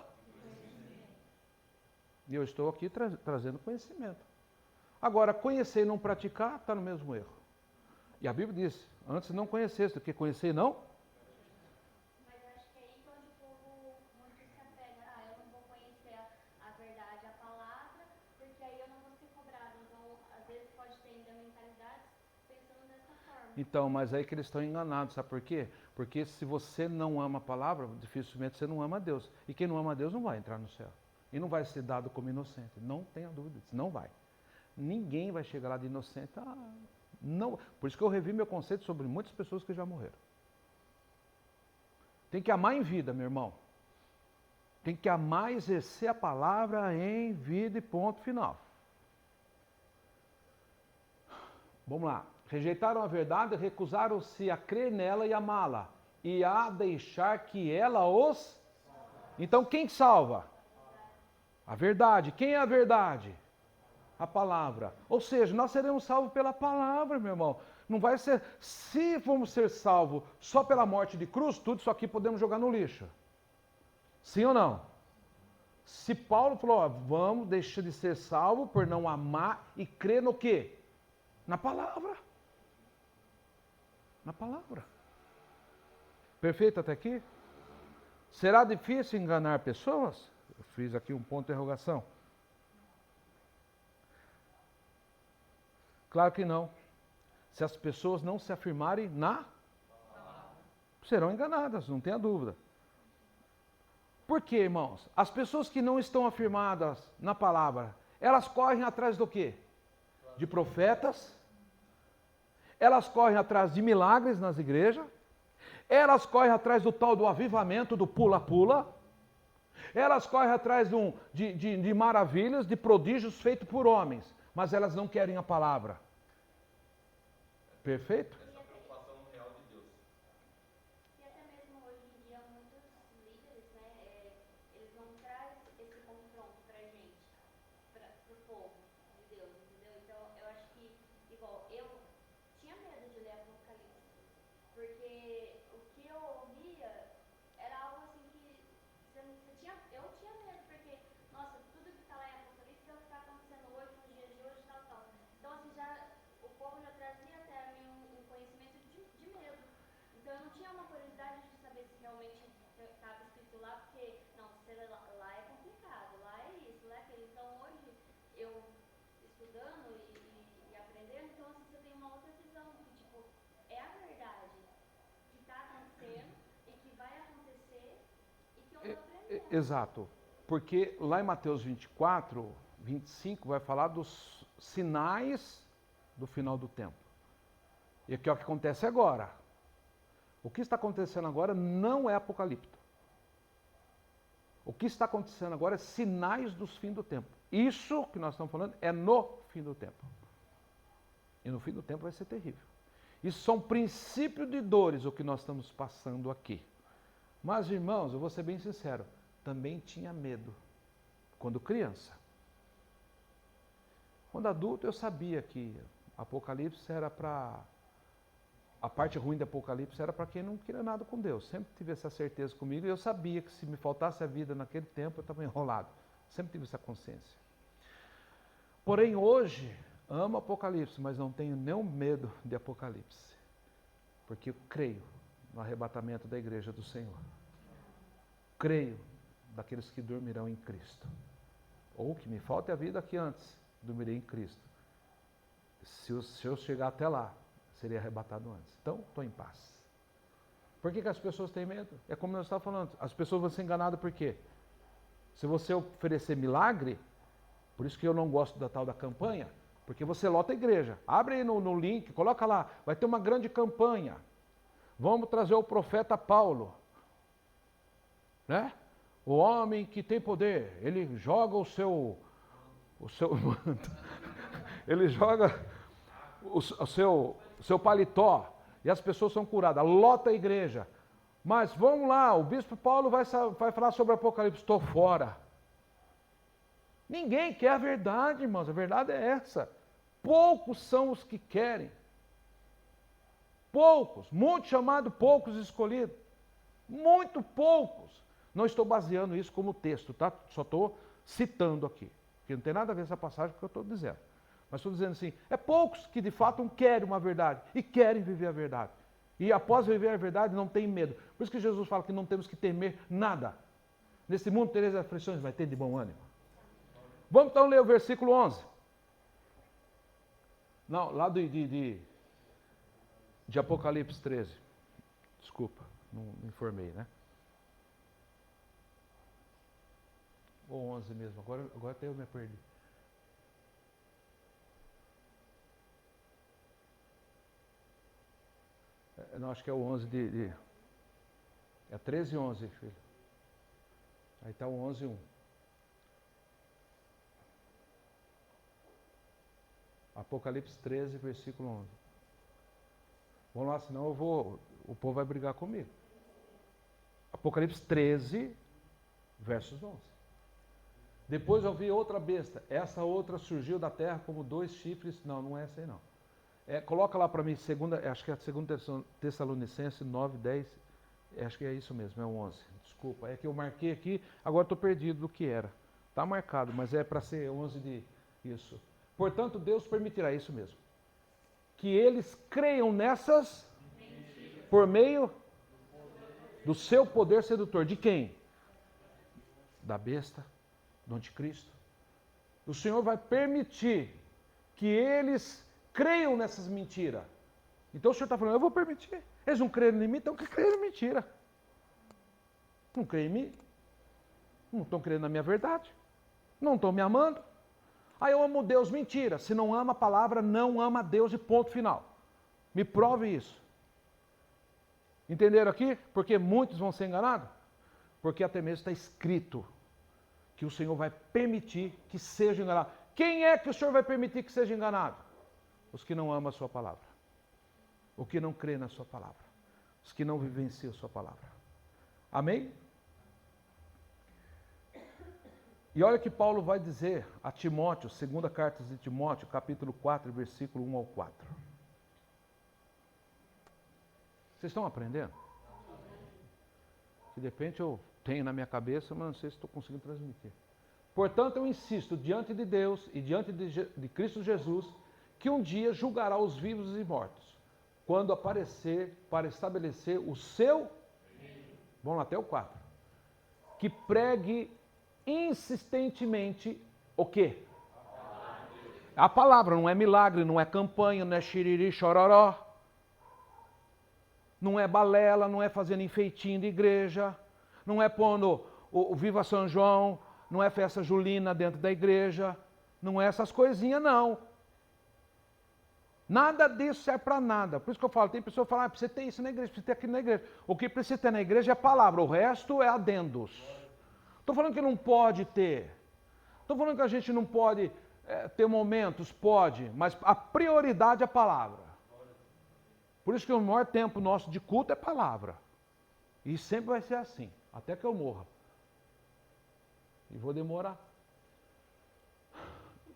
E eu estou aqui trazendo conhecimento. Agora, conhecer e não praticar está no mesmo erro. E a Bíblia diz, antes não conhecesse do que conhecer não. Mas eu acho que é aí onde o povo muito se apega. Eu não vou conhecer a verdade, a palavra, porque aí eu não vou ser cobrado. Então, às vezes pode ter ainda mentalidades pensando dessa forma. Então, mas aí que eles estão enganados, sabe por quê? Porque se você não ama a palavra, dificilmente você não ama a Deus. E quem não ama a Deus não vai entrar no céu. E não vai ser dado como inocente. Não tenha dúvida, não vai. Ninguém vai chegar lá de inocente. Não. Por isso que eu revi meu conceito sobre muitas pessoas que já morreram. Tem que amar em vida, meu irmão. Tem que amar e exercer a palavra em vida e ponto final. Vamos lá. Rejeitaram a verdade, recusaram-se a crer nela e amá-la, e a deixar que ela os... Então quem salva? A verdade. Quem é a verdade? A palavra. Ou seja, nós seremos salvos pela palavra, meu irmão. Não vai ser... Se vamos ser salvos só pela morte de cruz, tudo isso aqui podemos jogar no lixo. Sim ou não? Se Paulo falou, vamos deixar de ser salvo por não amar e crer no quê? Na palavra. Na palavra. Perfeito até aqui? Será difícil enganar pessoas? Eu fiz aqui um ponto de interrogação. Claro que não. Se as pessoas não se afirmarem na palavra, serão enganadas, não tenha dúvida. Por quê, irmãos? As pessoas que não estão afirmadas na palavra, elas correm atrás do quê? De profetas. Elas correm atrás de milagres nas igrejas. Elas correm atrás do tal do avivamento, do pula-pula. Elas correm atrás de maravilhas, de prodígios feitos por homens. Mas elas não querem a palavra. Perfeito? Essa é a preocupação real de Deus. E até mesmo hoje em dia, muitos líderes, né, eles não trazem esse confronto pra gente, pro povo de Deus, entendeu? Então, eu acho que, igual, eu tinha medo de ler Apocalipse, porque o que eu ouvia era algo assim que eu tinha medo, porque, nossa, tudo que tá lá em Apocalipse é o que está acontecendo hoje, nos dias de hoje, tal, tal. Então, assim, o povo já trazia até a mim um conhecimento de medo. Então, eu não tinha uma curiosidade de saber se realmente estava escrito lá, porque, não, lá é complicado, lá é isso, lá é aquilo. Então, hoje, eu estudando e aprendendo, então, assim, você tem uma outra visão, que, tipo, é a verdade que está acontecendo e que vai acontecer e que eu estou aprendendo. Exato. Porque lá em Mateus 24, 25, vai falar dos sinais do final do tempo. E aqui é o que acontece agora. O que está acontecendo agora não é apocalipto. O que está acontecendo agora é sinais dos fins do tempo. Isso que nós estamos falando é no fim do tempo. E no fim do tempo vai ser terrível. Isso são princípios de dores o que nós estamos passando aqui. Mas, irmãos, eu vou ser bem sincero, também tinha medo quando criança. Quando adulto eu sabia que Apocalipse era para... A parte ruim do Apocalipse era para quem não queria nada com Deus. Sempre tive essa certeza comigo e eu sabia que se me faltasse a vida naquele tempo eu estava enrolado. Sempre tive essa consciência. Porém, hoje, amo Apocalipse, mas não tenho nenhum medo de Apocalipse. Porque eu creio no arrebatamento da igreja do Senhor. Creio daqueles que dormirão em Cristo. Ou que me falte a vida aqui antes, dormirei em Cristo. Se eu chegar até lá, seria arrebatado antes. Então, estou em paz. Por que as pessoas têm medo? É como nós estávamos falando, as pessoas vão ser enganadas por quê? Se você oferecer milagre, por isso que eu não gosto da tal da campanha, porque você lota a igreja. Abre aí no link, coloca lá, vai ter uma grande campanha. Vamos trazer o profeta Paulo. Né? O homem que tem poder, ele joga o seu manto. Ele joga o seu paletó e as pessoas são curadas. Lota a igreja. Mas vamos lá, o bispo Paulo vai falar sobre Apocalipse. Estou fora. Ninguém quer a verdade, irmãos. A verdade é essa. Poucos são os que querem. Poucos. Muito chamado, poucos escolhidos. Muito poucos. Não estou baseando isso como texto, tá? Só estou citando aqui. Porque não tem nada a ver essa passagem que eu estou dizendo. Mas estou dizendo assim, é poucos que de fato querem uma verdade e querem viver a verdade. E após viver a verdade não tem medo. Por isso que Jesus fala que não temos que temer nada. Nesse mundo tereis aflições, vai ter de bom ânimo. Vamos então ler o versículo 11. Não, lá de Apocalipse 13. Desculpa, não me informei, né? Ou 11 mesmo, agora até eu me perdi. Não, acho que é o 11 é 13 e 11, filho. Aí está o 11 e 1. Apocalipse 13, versículo 11. Vamos lá, senão o povo vai brigar comigo. Apocalipse 13, versos 11. Depois eu vi outra besta. Essa outra surgiu da terra como 2 chifres. Não é essa aí não. Coloca lá para mim, acho que é a 2 Tessalonicenses 9, 10. Acho que é isso mesmo, é o 11. Desculpa, é que eu marquei aqui, agora estou perdido do que era. Está marcado, mas é para ser 11 de isso. Portanto, Deus permitirá isso mesmo. Que eles creiam nessas por meio do seu poder sedutor. De quem? Da besta, do anticristo. O Senhor vai permitir que eles creiam nessas mentiras. Então o Senhor está falando, eu vou permitir. Eles não creram em mim, então que creram em mentira. Não creem em mim. Não estão crendo na minha verdade. Não estão me amando. Ah, eu amo Deus. Mentira. Se não ama a palavra, não ama Deus e ponto final. Me prove isso. Entenderam aqui? Porque muitos vão ser enganados. Porque até mesmo está escrito que o Senhor vai permitir que seja enganado. Quem é que o Senhor vai permitir que seja enganado? Os que não amam a sua palavra. Os que não creem na sua palavra. Os que não vivenciam a sua palavra. Amém? E olha que Paulo vai dizer a Timóteo, segunda carta de Timóteo, capítulo 4, versículo 1 ao 4. Vocês estão aprendendo? Que de repente eu tenho na minha cabeça, mas não sei se estou conseguindo transmitir. Portanto, eu insisto diante de Deus e diante de Cristo Jesus, que um dia julgará os vivos e mortos, quando aparecer para estabelecer o seu... Vamos lá, até o 4. Que pregue insistentemente o quê? A palavra, não é milagre, não é campanha, não é xiriri, chororó. Não é balela, não é fazendo enfeitinho de igreja, não é pondo o Viva São João, não é festa julina dentro da igreja, não é essas coisinhas não. Nada disso serve para nada. Por isso que eu falo, tem pessoa que fala, precisa ter isso na igreja, precisa ter aquilo na igreja. O que precisa ter na igreja é a palavra, o resto é adendos. Estou falando que não pode ter. Estou falando que a gente não pode ter momentos, pode, mas a prioridade é a palavra. Por isso que o maior tempo nosso de culto é palavra. E sempre vai ser assim, até que eu morra. E vou demorar.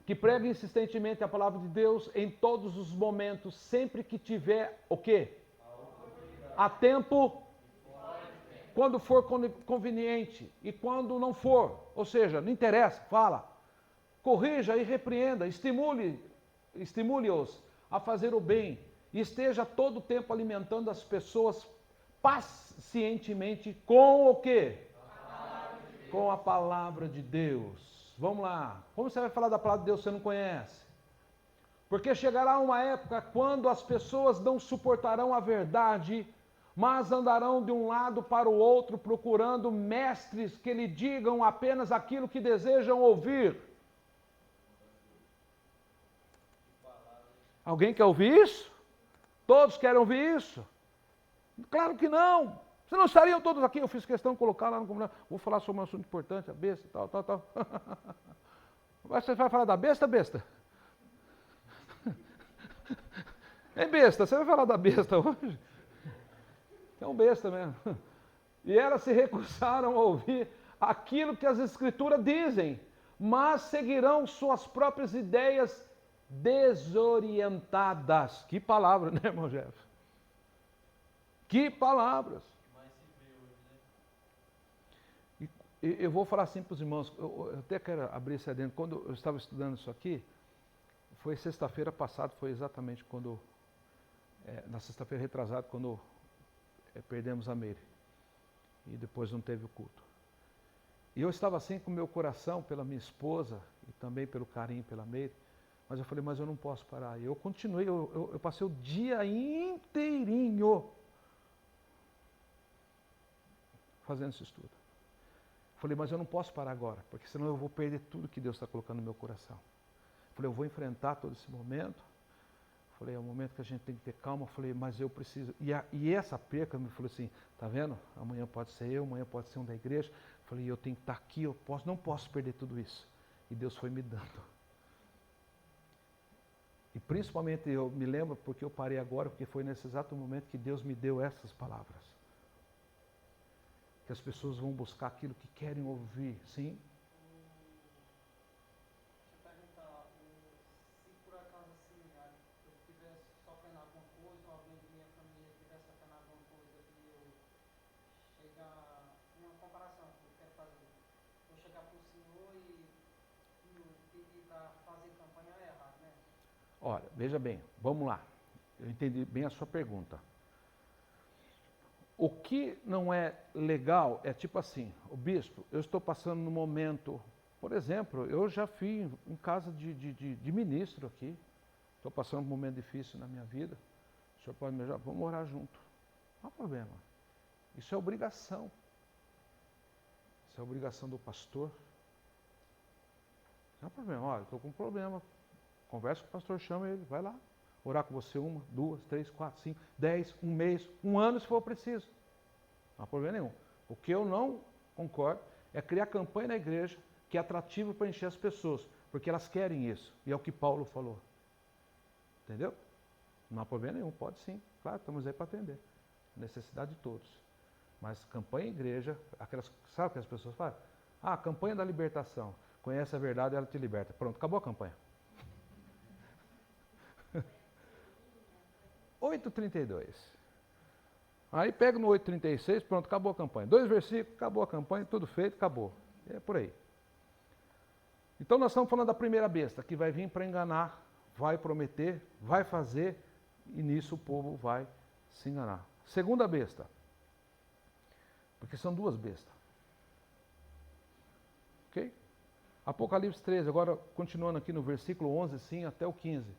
Que pregue insistentemente a palavra de Deus em todos os momentos, sempre que tiver o quê? A tempo, quando for conveniente e quando não for. Ou seja, não interessa, fala. Corrija e repreenda, estimule-os a fazer o bem e esteja todo o tempo alimentando as pessoas pacientemente com o quê? Com a palavra de Deus. Vamos lá. Como você vai falar da palavra de Deus se você não conhece? Porque chegará uma época quando as pessoas não suportarão a verdade, mas andarão de um lado para o outro procurando mestres que lhe digam apenas aquilo que desejam ouvir. Alguém quer ouvir isso? Todos querem ouvir isso? Claro que não. Vocês não estariam todos aqui, eu fiz questão de colocar lá no comunidade. Vou falar sobre um assunto importante, a besta, tal. Você vai falar da besta, besta? É besta, você vai falar da besta hoje? É um besta mesmo. E elas se recusaram a ouvir aquilo que as Escrituras dizem, mas seguirão suas próprias ideias desorientadas. Que palavra, né, irmão Jeff? Que palavras. Mais se vê hoje, né? E eu vou falar assim para os irmãos, eu até quero abrir esse adendo. Quando eu estava estudando isso aqui, foi sexta-feira passada, foi exatamente quando, na sexta-feira retrasada, quando perdemos a Meire. E depois não teve o culto. E eu estava assim com o meu coração pela minha esposa e também pelo carinho pela Meire, mas eu falei, mas eu não posso parar. E eu continuei, eu passei o dia inteirinho fazendo esse estudo. Falei, mas eu não posso parar agora, porque senão eu vou perder tudo que Deus está colocando no meu coração. Falei, eu vou enfrentar todo esse momento. Falei, é um momento que a gente tem que ter calma. Falei, mas eu preciso. E essa perca me falou assim, tá vendo? Amanhã pode ser eu, amanhã pode ser um da igreja. Falei, eu tenho que estar aqui, não posso perder tudo isso. E Deus foi me dando. E principalmente eu me lembro, porque eu parei agora, porque foi nesse exato momento que Deus me deu essas palavras. Que as pessoas vão buscar aquilo que querem ouvir, sim? Deixa eu perguntar, se por acaso assim, eu estivesse sofrendo alguma coisa, ou alguém de minha família estivesse sofrendo alguma coisa, e eu chegar, uma comparação que eu quero fazer, eu chegar para o senhor e pedir para fazer campanha é errado, né? Olha, veja bem, vamos lá. Eu entendi bem a sua pergunta. O que não é legal é tipo assim, o bispo, eu estou passando no momento, por exemplo, eu já fui em casa de ministro aqui, estou passando um momento difícil na minha vida, o senhor pode me ajudar? Vamos orar junto. Não há problema. Isso é obrigação. Isso é obrigação do pastor. Não há problema. Olha, estou com um problema. Conversa com o pastor, chama ele, vai lá. Orar com você 1, 2, 3, 4, 5, 10, um mês, um ano se for preciso. Não há problema nenhum. O que eu não concordo é criar campanha na igreja que é atrativo para encher as pessoas, porque elas querem isso. E é o que Paulo falou. Entendeu? Não há problema nenhum, pode sim. Claro, estamos aí para atender. Necessidade de todos. Mas campanha em igreja, aquelas, sabe o que as pessoas fazem? Ah, campanha da libertação. Conhece a verdade, ela te liberta. Pronto, acabou a campanha. 8:32. Aí pega no 8:36, pronto, acabou a campanha. 2 versículos, acabou a campanha, tudo feito, acabou. É por aí. Então nós estamos falando da primeira besta, que vai vir para enganar, vai prometer, vai fazer, e nisso o povo vai se enganar. Segunda besta. Porque são 2 bestas. Ok? Apocalipse 13, agora continuando aqui no versículo 11, sim, até o 15.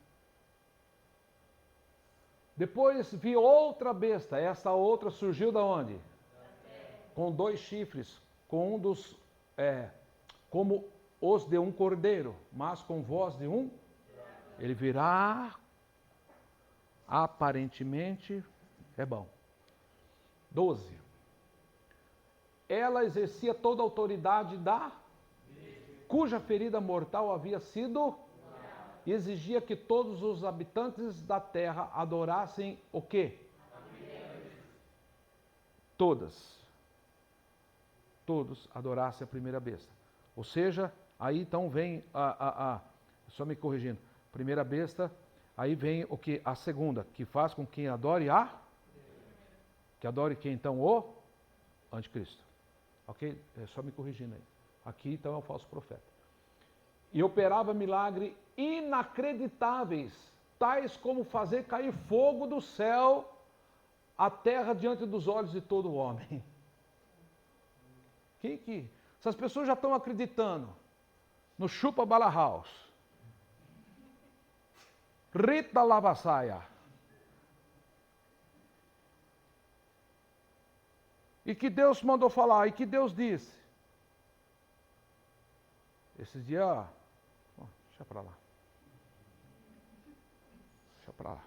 Depois vi outra besta, essa outra surgiu da onde? Com 2 chifres, com um dos, como os de um cordeiro, mas com voz de um. Ele virá, aparentemente, é bom. 12. Ela exercia toda a autoridade cuja ferida mortal havia sido e exigia que todos os habitantes da terra adorassem o quê? Todos adorassem a primeira besta. Ou seja, aí então vem só me corrigindo, primeira besta, aí vem o que? A segunda, que faz com que adore que adore quem então? O anticristo. Ok? Só me corrigindo aí. Aqui então é o falso profeta. E operava milagres inacreditáveis, tais como fazer cair fogo do céu à terra diante dos olhos de todo homem. Se as pessoas já estão acreditando no Chupa Bala House, Rita Lavassaia, e que Deus mandou falar, e que Deus disse. Esses dias, deixa pra lá. Deixa pra lá.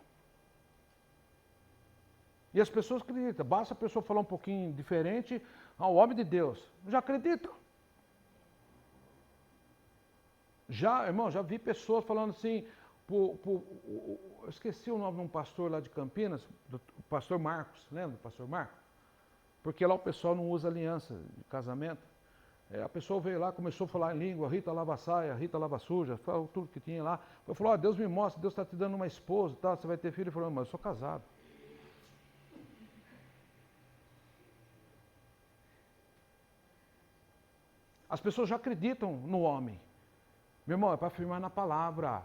E as pessoas acreditam, basta a pessoa falar um pouquinho diferente, ao homem de Deus, já acreditam. Já, irmão, já vi pessoas falando assim, Eu esqueci o nome de um pastor lá de Campinas, o pastor Marcos, lembra do pastor Marcos? Porque lá o pessoal não usa aliança de casamento. A pessoa veio lá, começou a falar em língua, Rita lava saia, Rita lava suja, falou tudo que tinha lá. Eu falei, Deus me mostra, Deus está te dando uma esposa, tá? Você vai ter filho. Ele falou, mas eu sou casado. As pessoas já acreditam no homem. Meu irmão, é para afirmar na palavra.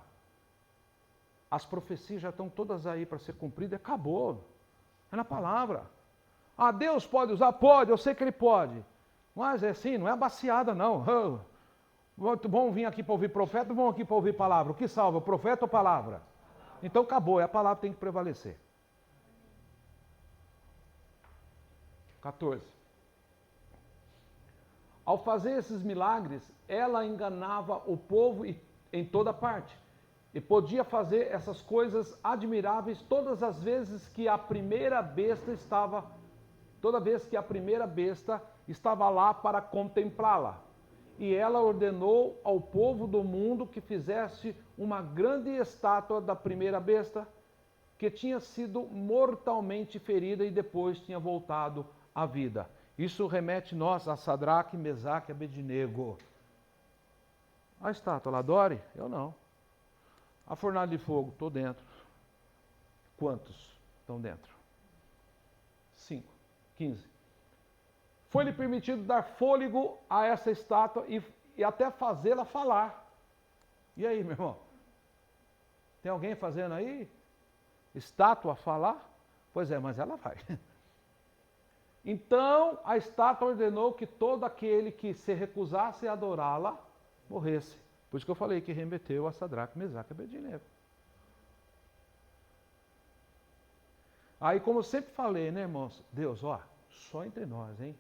As profecias já estão todas aí para ser cumpridas e acabou. É na palavra. Ah, Deus pode usar? Pode, eu sei que Ele pode. Mas é assim, não é abaciada não. Vão vir aqui para ouvir profeta ou vão aqui para ouvir palavra? O que salva, profeta ou palavra? Então acabou, a palavra tem que prevalecer. 14. Ao fazer esses milagres, ela enganava o povo em toda parte. E podia fazer essas coisas admiráveis todas as vezes que a primeira besta estava, lá para contemplá-la. E ela ordenou ao povo do mundo que fizesse uma grande estátua da primeira besta, que tinha sido mortalmente ferida e depois tinha voltado à vida. Isso remete nós a Sadraque, Mesaque e Abednego. A estátua, ela adore? Eu não. A fornalha de fogo, estou dentro. Quantos estão dentro? 5, 15. Foi-lhe permitido dar fôlego a essa estátua e até fazê-la falar. E aí, meu irmão? Tem alguém fazendo aí? Estátua falar? Pois é, mas ela vai. Então a estátua ordenou que todo aquele que se recusasse a adorá-la morresse. Por isso que eu falei que remeteu a Sadraque, Mesaque e Abednego. Aí, como eu sempre falei, né, irmãos? Deus, só entre nós, hein?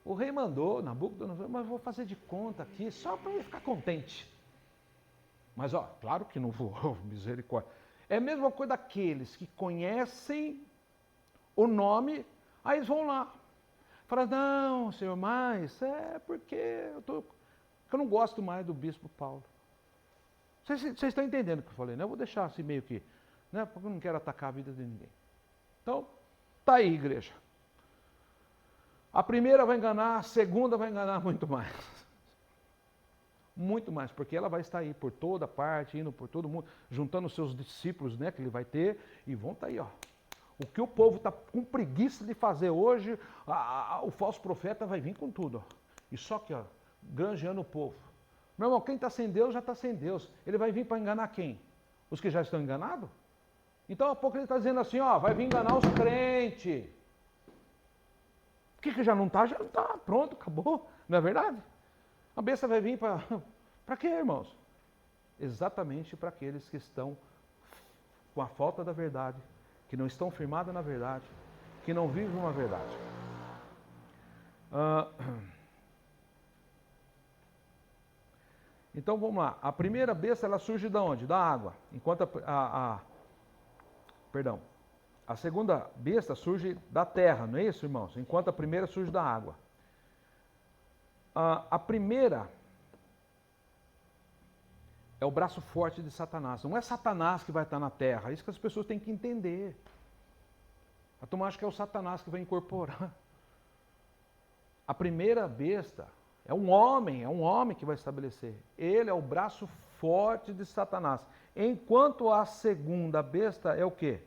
O rei mandou, Nabucodonosor, mas vou fazer de conta aqui, só para ele ficar contente. Mas, claro que não vou, misericórdia. É a mesma coisa daqueles que conhecem o nome, aí eles vão lá. Falam, não, senhor, mas é porque eu não gosto mais do bispo Paulo. Vocês estão entendendo o que eu falei, né? Eu vou deixar assim meio que, né? Porque eu não quero atacar a vida de ninguém. Então, tá aí, igreja. A primeira vai enganar, a segunda vai enganar muito mais. Muito mais, porque ela vai estar aí por toda parte, indo por todo mundo, juntando os seus discípulos, né, que ele vai ter, e vão estar aí, O que o povo está com preguiça de fazer hoje, o falso profeta vai vir com tudo, E só que, granjeando o povo. Meu irmão, quem está sem Deus já está sem Deus. Ele vai vir para enganar quem? Os que já estão enganados? Então, há pouco ele está dizendo assim, vai vir enganar os crentes. O que já não está? Já não está. Pronto, acabou. Não é verdade? A besta vai vir para quê, irmãos? Exatamente para aqueles que estão com a falta da verdade, que não estão firmados na verdade, que não vivem uma verdade. Então vamos lá. A primeira besta, ela surge de onde? Da água. Enquanto a segunda besta surge da terra, não é isso, irmãos? Enquanto a primeira surge da água. A primeira é o braço forte de Satanás. Não é Satanás que vai estar na terra. É isso que as pessoas têm que entender. A turma acha que é o Satanás que vai incorporar. A primeira besta é um homem que vai estabelecer. Ele é o braço forte de Satanás. Enquanto a segunda besta é o quê?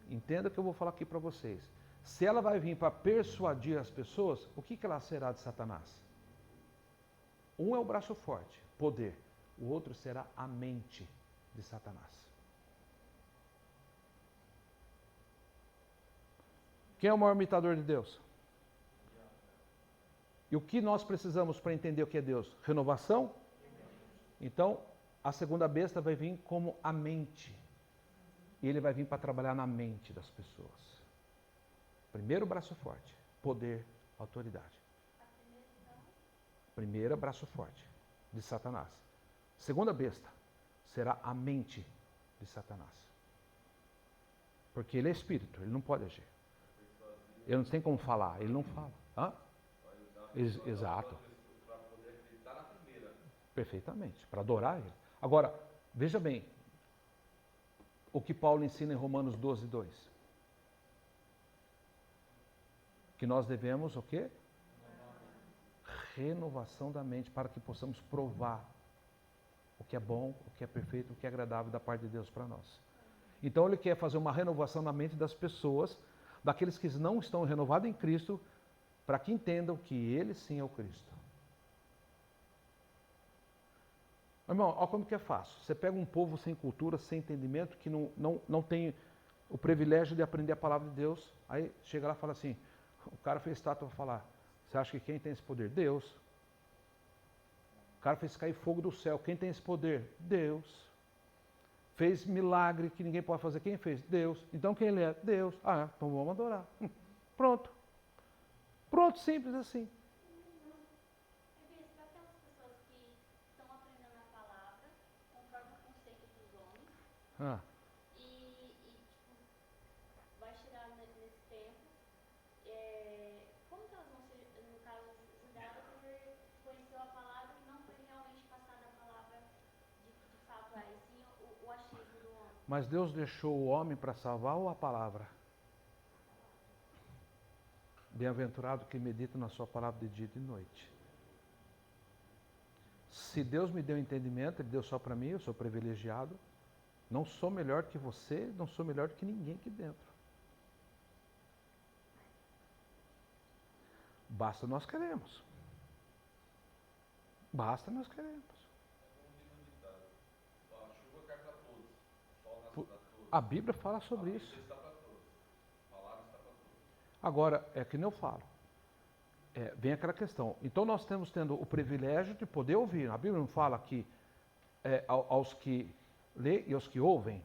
Entenda o que eu vou falar aqui para vocês. Se ela vai vir para persuadir as pessoas, o que ela será de Satanás? Um é o braço forte, poder. O outro será a mente de Satanás. Quem é o maior imitador de Deus? E o que nós precisamos para entender o que é Deus? Renovação? Então, a segunda besta vai vir como a mente. E ele vai vir para trabalhar na mente das pessoas. Primeiro, braço forte. Poder, autoridade. Primeira, braço forte de Satanás. Segunda besta será a mente de Satanás. Porque ele é espírito, ele não pode agir. Ele não tem como falar, ele não fala. Exato. Para poder acreditar na Perfeitamente, para adorar Ele. Agora, veja bem, o que Paulo ensina em Romanos 12, 2. Que nós devemos o quê? Renovação da mente, para que possamos provar o que é bom, o que é perfeito, o que é agradável da parte de Deus para nós. Então ele quer fazer uma renovação na mente das pessoas, daqueles que não estão renovados em Cristo, para que entendam que Ele sim é o Cristo. Irmão, olha como que é fácil. Você pega um povo sem cultura, sem entendimento, que não tem o privilégio de aprender a palavra de Deus, aí chega lá e fala assim, o cara fez estátua para falar, você acha que quem tem esse poder? Deus. O cara fez cair fogo do céu, quem tem esse poder? Deus. Fez milagre que ninguém pode fazer, quem fez? Deus. Então quem ele é? Deus. Ah, então vamos adorar. Pronto. Pronto, simples assim. Para aquelas pessoas que estão aprendendo a palavra, conforme o conceito dos homens, vai chegar nesse tempo, como que elas vão ser, no caso, julgadas por conhecer a palavra que não foi realmente passada a palavra de fato é, e sim o achismo do homem? Mas Deus deixou o homem para salvar ou a palavra? Bem-aventurado que medita na sua palavra de dia e de noite. Se Deus me deu entendimento, Ele deu só para mim, eu sou privilegiado. Não sou melhor que você, não sou melhor que ninguém aqui dentro. Basta nós queremos. Basta nós queremos. A chuva cai para todos, o sol nasce para todos. A Bíblia fala sobre A isso. Bíblia está para todos, a palavra está para todos. Agora, é que nem eu falo. Vem aquela questão. Então nós estamos tendo o privilégio de poder ouvir. A Bíblia não fala que aos que lê e aos que ouvem.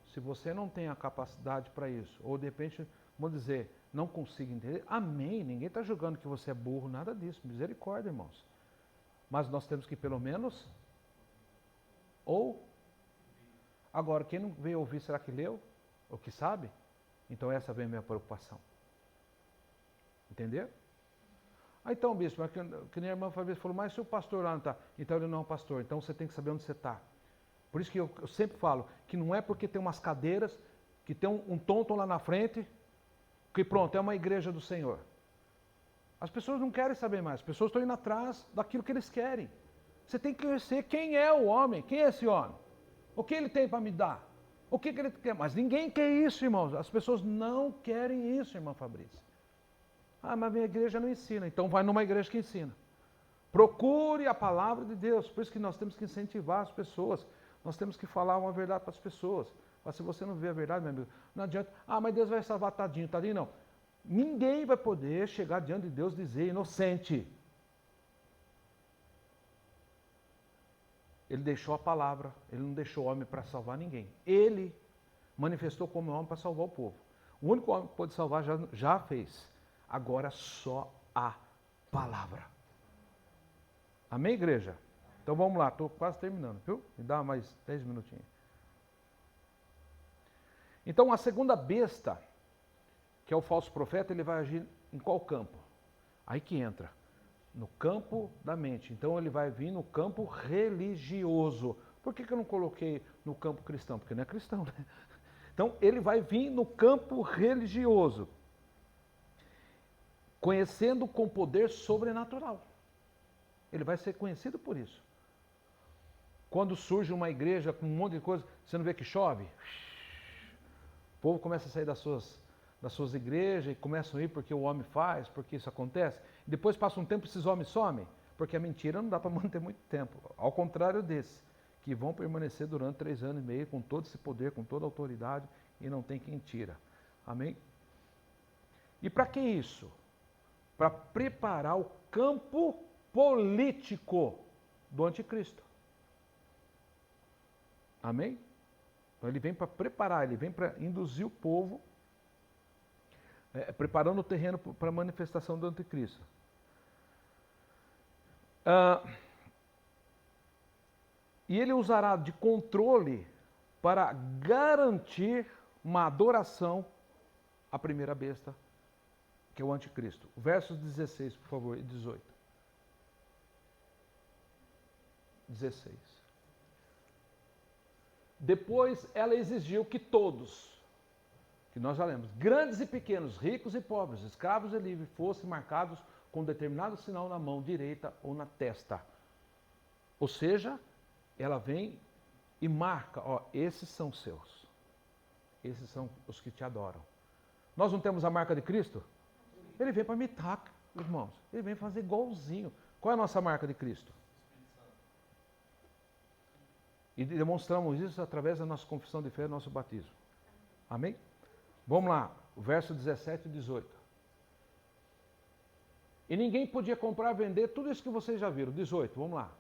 Se você não tem a capacidade para isso, ou de repente, vamos dizer, não consiga entender, amém. Ninguém está julgando que você é burro, nada disso. Misericórdia, irmãos. Mas nós temos que pelo menos agora, quem não veio ouvir, será que leu? Ou que sabe? Então essa vem a minha preocupação. Entendeu? Então, bispo, que nem a irmã Fabrício falou, mas se o pastor lá não está, então ele não é um pastor, então você tem que saber onde você está. Por isso que eu sempre falo que não é porque tem umas cadeiras, que tem um tonto lá na frente, que pronto, é uma igreja do Senhor. As pessoas não querem saber mais, as pessoas estão indo atrás daquilo que eles querem. Você tem que conhecer quem é o homem, quem é esse homem, o que ele tem para me dar, o que ele quer. Mas ninguém quer isso, irmãos, as pessoas não querem isso, irmã Fabrício. Ah, mas minha igreja não ensina, então vai numa igreja que ensina. Procure a palavra de Deus, por isso que nós temos que incentivar as pessoas, nós temos que falar uma verdade para as pessoas. Mas se você não vê a verdade, meu amigo, não adianta, mas Deus vai salvar tadinho, não. Ninguém vai poder chegar diante de Deus e dizer inocente. Ele deixou a palavra, ele não deixou o homem para salvar ninguém. Ele manifestou como homem para salvar o povo. O único homem que pôde salvar já fez. Agora só a palavra. Amém, igreja? Então vamos lá, estou quase terminando, viu? Me dá mais 10 minutinhos. Então a segunda besta, que é o falso profeta, ele vai agir em qual campo? Aí que entra, no campo da mente. Então ele vai vir no campo religioso. Por que eu não coloquei no campo cristão? Porque não é cristão, né? Então ele vai vir no campo religioso, conhecendo com poder sobrenatural. Ele vai ser conhecido por isso. Quando surge uma igreja com um monte de coisa, você não vê que chove? O povo começa a sair das suas igrejas e começam a ir porque o homem faz, porque isso acontece. Depois passa um tempo e esses homens somem, porque a mentira não dá para manter muito tempo. Ao contrário desses, que vão permanecer durante 3 anos e meio com todo esse poder, com toda a autoridade e não tem quem tira. Amém? E para que isso? Para preparar o campo político do anticristo. Amém? Então ele vem para preparar, ele vem para induzir o povo, preparando o terreno para a manifestação do anticristo. E ele usará de controle para garantir uma adoração à primeira besta, que é o anticristo. Versos 16, por favor, e 18. 16. Depois ela exigiu que todos, que nós já lemos, grandes e pequenos, ricos e pobres, escravos e livres, fossem marcados com determinado sinal na mão direita ou na testa. Ou seja, ela vem e marca, ó, esses são seus. Esses são os que te adoram. Nós não temos a marca de Cristo? Ele vem para imitar, irmãos. Ele vem fazer igualzinho. Qual é a nossa marca de Cristo? E demonstramos isso através da nossa confissão de fé e do nosso batismo. Amém? Vamos lá, o verso 17 e 18. E ninguém podia comprar, vender, tudo isso que vocês já viram. 18, vamos lá,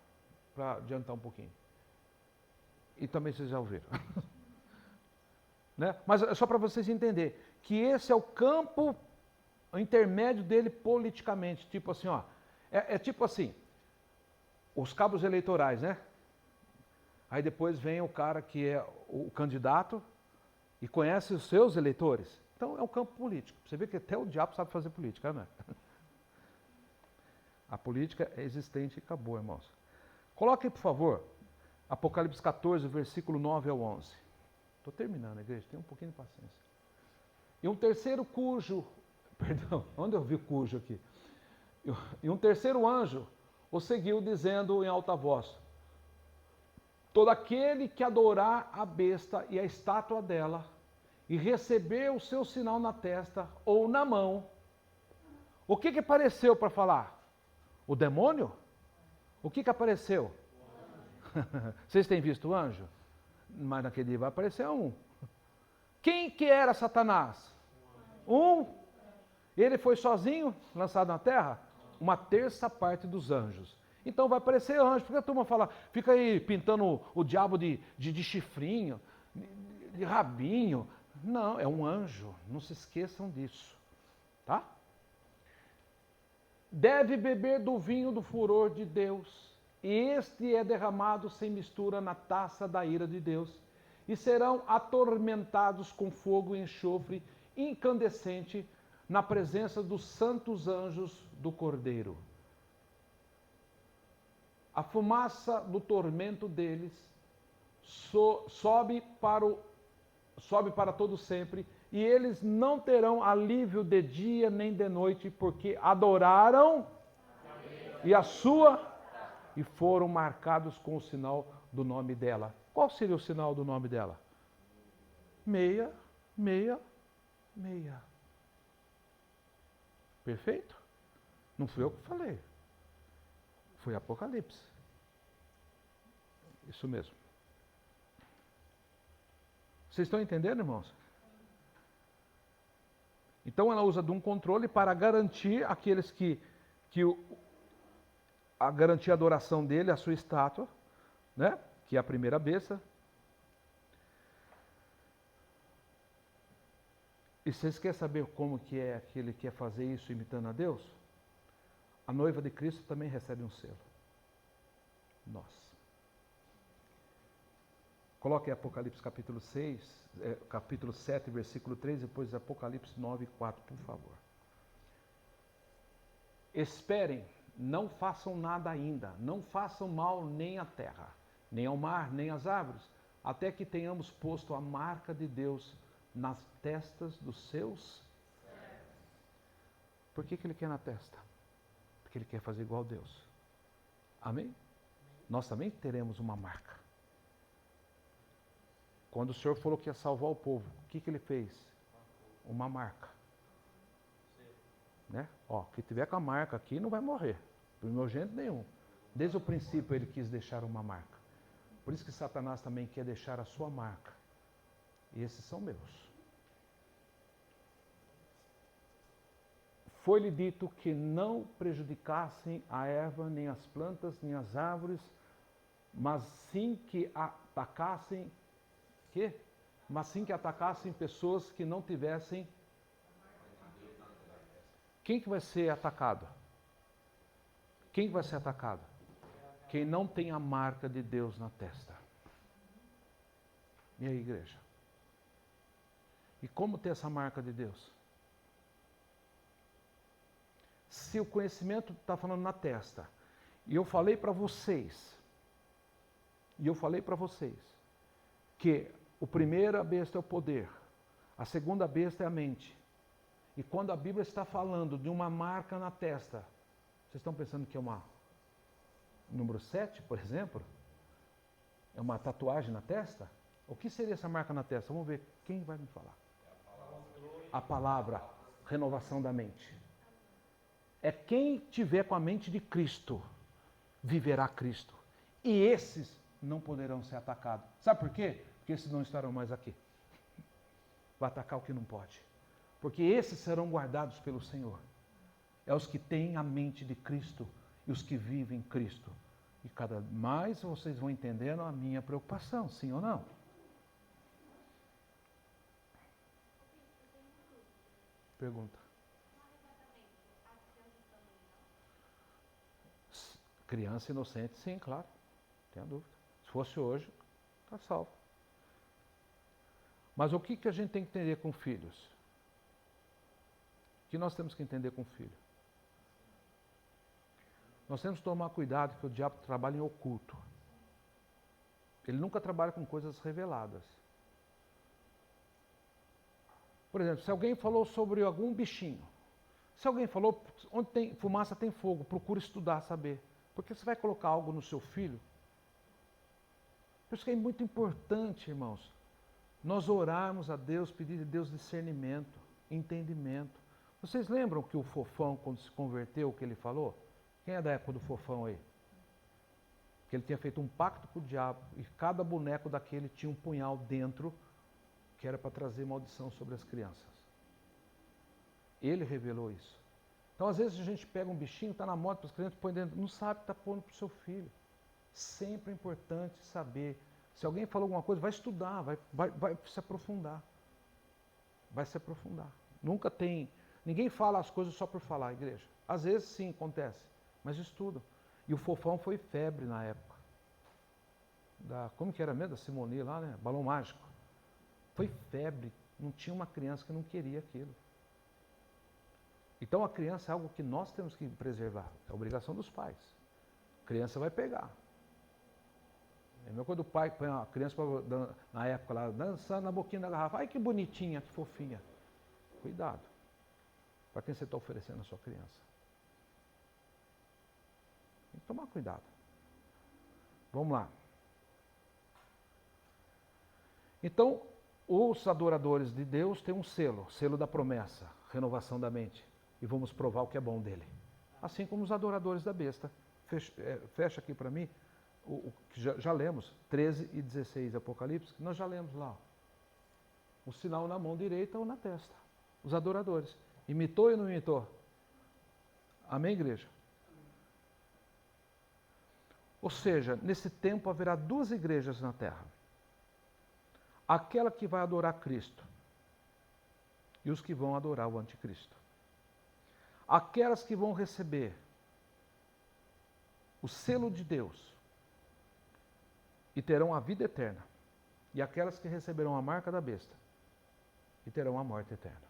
para adiantar um pouquinho. E também vocês já ouviram. Né? Mas é só para vocês entenderem que esse é o campo intermédio dele politicamente. Tipo assim, ó, é tipo assim, os cabos eleitorais, né? Aí depois vem o cara que é o candidato e conhece os seus eleitores. Então é um campo político. Você vê que até o diabo sabe fazer política, não é? A política é existente e acabou, irmãos. Coloque aí, por favor, Apocalipse 14, versículo 9 ao 11. Estou terminando, igreja, tenha um pouquinho de paciência. E um terceiro perdão, onde eu vi cujo aqui? E um terceiro anjo o seguiu, dizendo em alta voz: todo aquele que adorar a besta e a estátua dela, e receber o seu sinal na testa ou na mão, o que apareceu para falar? O demônio? O que apareceu? Vocês têm visto o anjo? Mas naquele dia vai aparecer um. Quem que era Satanás? Um. Ele foi sozinho, lançado na terra? Uma terça parte dos anjos. Então vai aparecer anjo. Porque a turma fala, fica aí pintando o diabo de chifrinho, de rabinho. Não, é um anjo. Não se esqueçam disso. Tá? Deve beber do vinho do furor de Deus. E este é derramado sem mistura na taça da ira de Deus. E serão atormentados com fogo e enxofre incandescente na presença dos santos anjos do Cordeiro. A fumaça do tormento deles sobe para todo sempre, e eles não terão alívio de dia nem de noite, porque adoraram e foram marcados com o sinal do nome dela. Qual seria o sinal do nome dela? 666. Perfeito? Não fui eu que falei. Foi Apocalipse. Isso mesmo. Vocês estão entendendo, irmãos? Então ela usa de um controle para garantir aqueles garantir a adoração dele, a sua estátua, né? Que é a primeira besta. E vocês querem saber como que é que ele quer fazer isso imitando a Deus? A noiva de Cristo também recebe um selo. Nós. Coloque Apocalipse capítulo 7, versículo 3, depois Apocalipse 9, 4, por favor. Esperem, não façam nada ainda, não façam mal nem à terra, nem ao mar, nem às árvores, até que tenhamos posto a marca de Deus nas testas dos seus. Por que ele quer na testa? Porque ele quer fazer igual a Deus. Amém? Nós também teremos uma marca. Quando o Senhor falou que ia salvar o povo, o que ele fez? Uma marca. Né? Ó, que tiver com a marca aqui não vai morrer. Primogênito nenhum. Desde o princípio ele quis deixar uma marca. Por isso que Satanás também quer deixar a sua marca. E esses são meus. Foi-lhe dito que não prejudicassem a erva, nem as plantas, nem as árvores, mas sim que atacassem pessoas que não tivessem. Quem que vai ser atacado? Quem vai ser atacado? Quem não tem a marca de Deus na testa. E aí, igreja? E como ter essa marca de Deus? Se o conhecimento está falando na testa, e eu falei para vocês E eu falei para vocês que o primeiro besta é o poder, a segunda besta é a mente. E quando a Bíblia está falando de uma marca na testa, vocês estão pensando que é uma número 7, por exemplo? É uma tatuagem na testa? O que seria essa marca na testa? Vamos ver, quem vai me falar? A palavra, renovação da mente. É quem tiver com a mente de Cristo, viverá Cristo. E esses não poderão ser atacados. Sabe por quê? Porque esses não estarão mais aqui. Vai atacar o que não pode. Porque esses serão guardados pelo Senhor. É os que têm a mente de Cristo e os que vivem Cristo. E cada mais vocês vão entendendo a minha preocupação, sim ou não? Pergunta. Criança inocente, sim, claro. Não tenha dúvida. Se fosse hoje, está salvo. Mas o que a gente tem que entender com filhos? O que nós temos que entender com filho? Nós temos que tomar cuidado que o diabo trabalha em oculto. Ele nunca trabalha com coisas reveladas. Por exemplo, se alguém falou sobre algum bichinho, se alguém falou, onde tem fumaça tem fogo, procure estudar, saber. Porque você vai colocar algo no seu filho. Por isso que é muito importante, irmãos, nós orarmos a Deus, pedir a Deus discernimento, entendimento. Vocês lembram que o Fofão, quando se converteu, o que ele falou? Quem é da época do Fofão aí? Que ele tinha feito um pacto com o diabo e cada boneco daquele tinha um punhal dentro que era para trazer maldição sobre as crianças. Ele revelou isso. Então, às vezes, a gente pega um bichinho, está na moda para as crianças, põe dentro, não sabe que está pondo para o seu filho. Sempre é importante saber. Se alguém falou alguma coisa, vai estudar, vai se aprofundar. Vai se aprofundar. Nunca tem... Ninguém fala as coisas só por falar, igreja. Às vezes, sim, acontece, mas estuda. E o Fofão foi febre na época. Como que era mesmo? Da Simone lá, né? Balão mágico. Foi febre. Não tinha uma criança que não queria aquilo. Então a criança é algo que nós temos que preservar. É obrigação dos pais. A criança vai pegar. É a mesma coisa do pai que põe a criança na época lá, dançando na boquinha da garrafa. Ai que bonitinha, que fofinha. Cuidado. Para quem você está oferecendo a sua criança. Tem que tomar cuidado. Vamos lá. Então, os adoradores de Deus têm um selo da promessa, renovação da mente. E vamos provar o que é bom dele. Assim como os adoradores da besta. Fecha aqui para mim, o que já lemos, 13 e 16 Apocalipse, que nós já lemos lá. O sinal na mão direita ou na testa. Os adoradores. Imitou e não imitou? Amém, igreja? Ou seja, nesse tempo haverá duas igrejas na terra. Aquela que vai adorar Cristo e os que vão adorar o anticristo. Aquelas que vão receber o selo de Deus e terão a vida eterna. E aquelas que receberão a marca da besta e terão a morte eterna.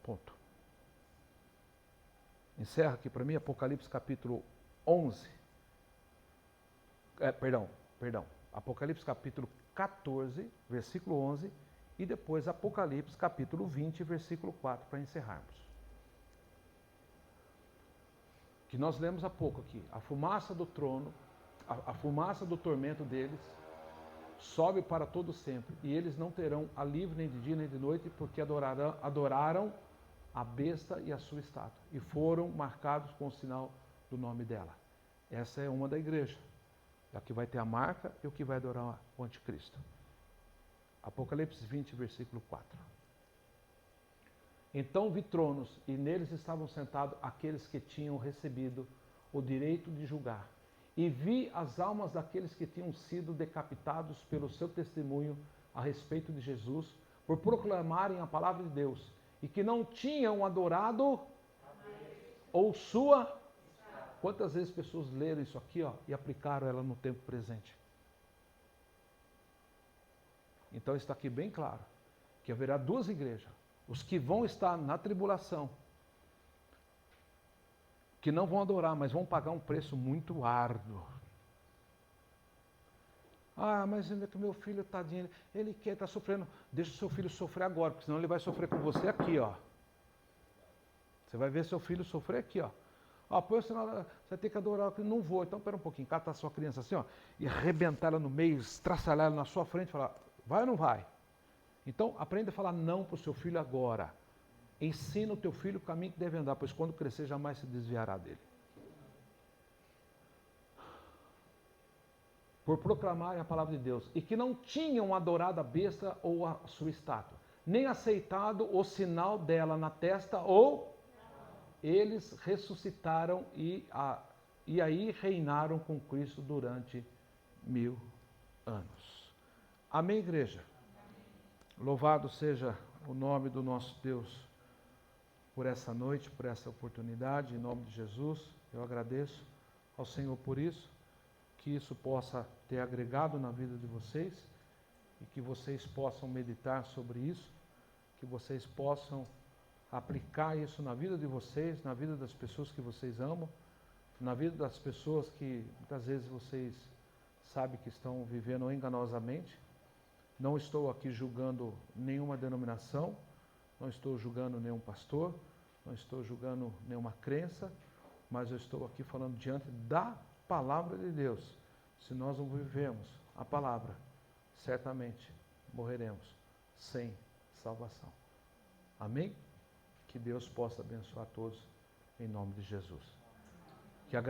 Ponto. Encerra aqui para mim Apocalipse capítulo 11. Perdão. Apocalipse capítulo 14, versículo 11. E depois Apocalipse capítulo 20, versículo 4, para encerrarmos. Que nós lemos há pouco aqui. A fumaça do trono, a fumaça do tormento deles, sobe para todo sempre. E eles não terão alívio nem de dia nem de noite, porque adoraram a besta e a sua estátua. E foram marcados com o sinal do nome dela. Essa é uma da igreja. É a que vai ter a marca e o que vai adorar o anticristo. Apocalipse 20, versículo 4. Então vi tronos, e neles estavam sentados aqueles que tinham recebido o direito de julgar. E vi as almas daqueles que tinham sido decapitados pelo seu testemunho a respeito de Jesus, por proclamarem a palavra de Deus, e que não tinham adorado ou sua... Quantas vezes pessoas leram isso aqui e aplicaram ela no tempo presente? Então está aqui bem claro que haverá duas igrejas. Os que vão estar na tribulação, que não vão adorar, mas vão pagar um preço muito árduo. Ah, mas ainda que meu filho, tadinho, ele quer, está sofrendo. Deixa o seu filho sofrer agora, porque senão ele vai sofrer com você aqui, ó. Você vai ver seu filho sofrer aqui, ó. Ó, põe o sinal, você vai ter que adorar, não vou. Então, pera um pouquinho, cata a sua criança assim, ó, e arrebentar ela no meio, estraçalhar ela na sua frente e falar, vai ou não vai? Então, aprenda a falar não para o seu filho agora. Ensina o teu filho o caminho que deve andar, pois quando crescer jamais se desviará dele. Por proclamarem a palavra de Deus, e que não tinham adorado a besta ou a sua estátua, nem aceitado o sinal dela na testa, ou eles ressuscitaram e aí reinaram com Cristo durante 1000 anos. Amém, igreja? Louvado seja o nome do nosso Deus por essa noite, por essa oportunidade, em nome de Jesus. Eu agradeço ao Senhor por isso, que isso possa ter agregado na vida de vocês e que vocês possam meditar sobre isso, que vocês possam aplicar isso na vida de vocês, na vida das pessoas que vocês amam, na vida das pessoas que muitas vezes vocês sabem que estão vivendo enganosamente. Não estou aqui julgando nenhuma denominação, não estou julgando nenhum pastor, não estou julgando nenhuma crença, mas eu estou aqui falando diante da palavra de Deus. Se nós não vivemos a palavra, certamente morreremos sem salvação. Amém? Que Deus possa abençoar todos em nome de Jesus. Que a graça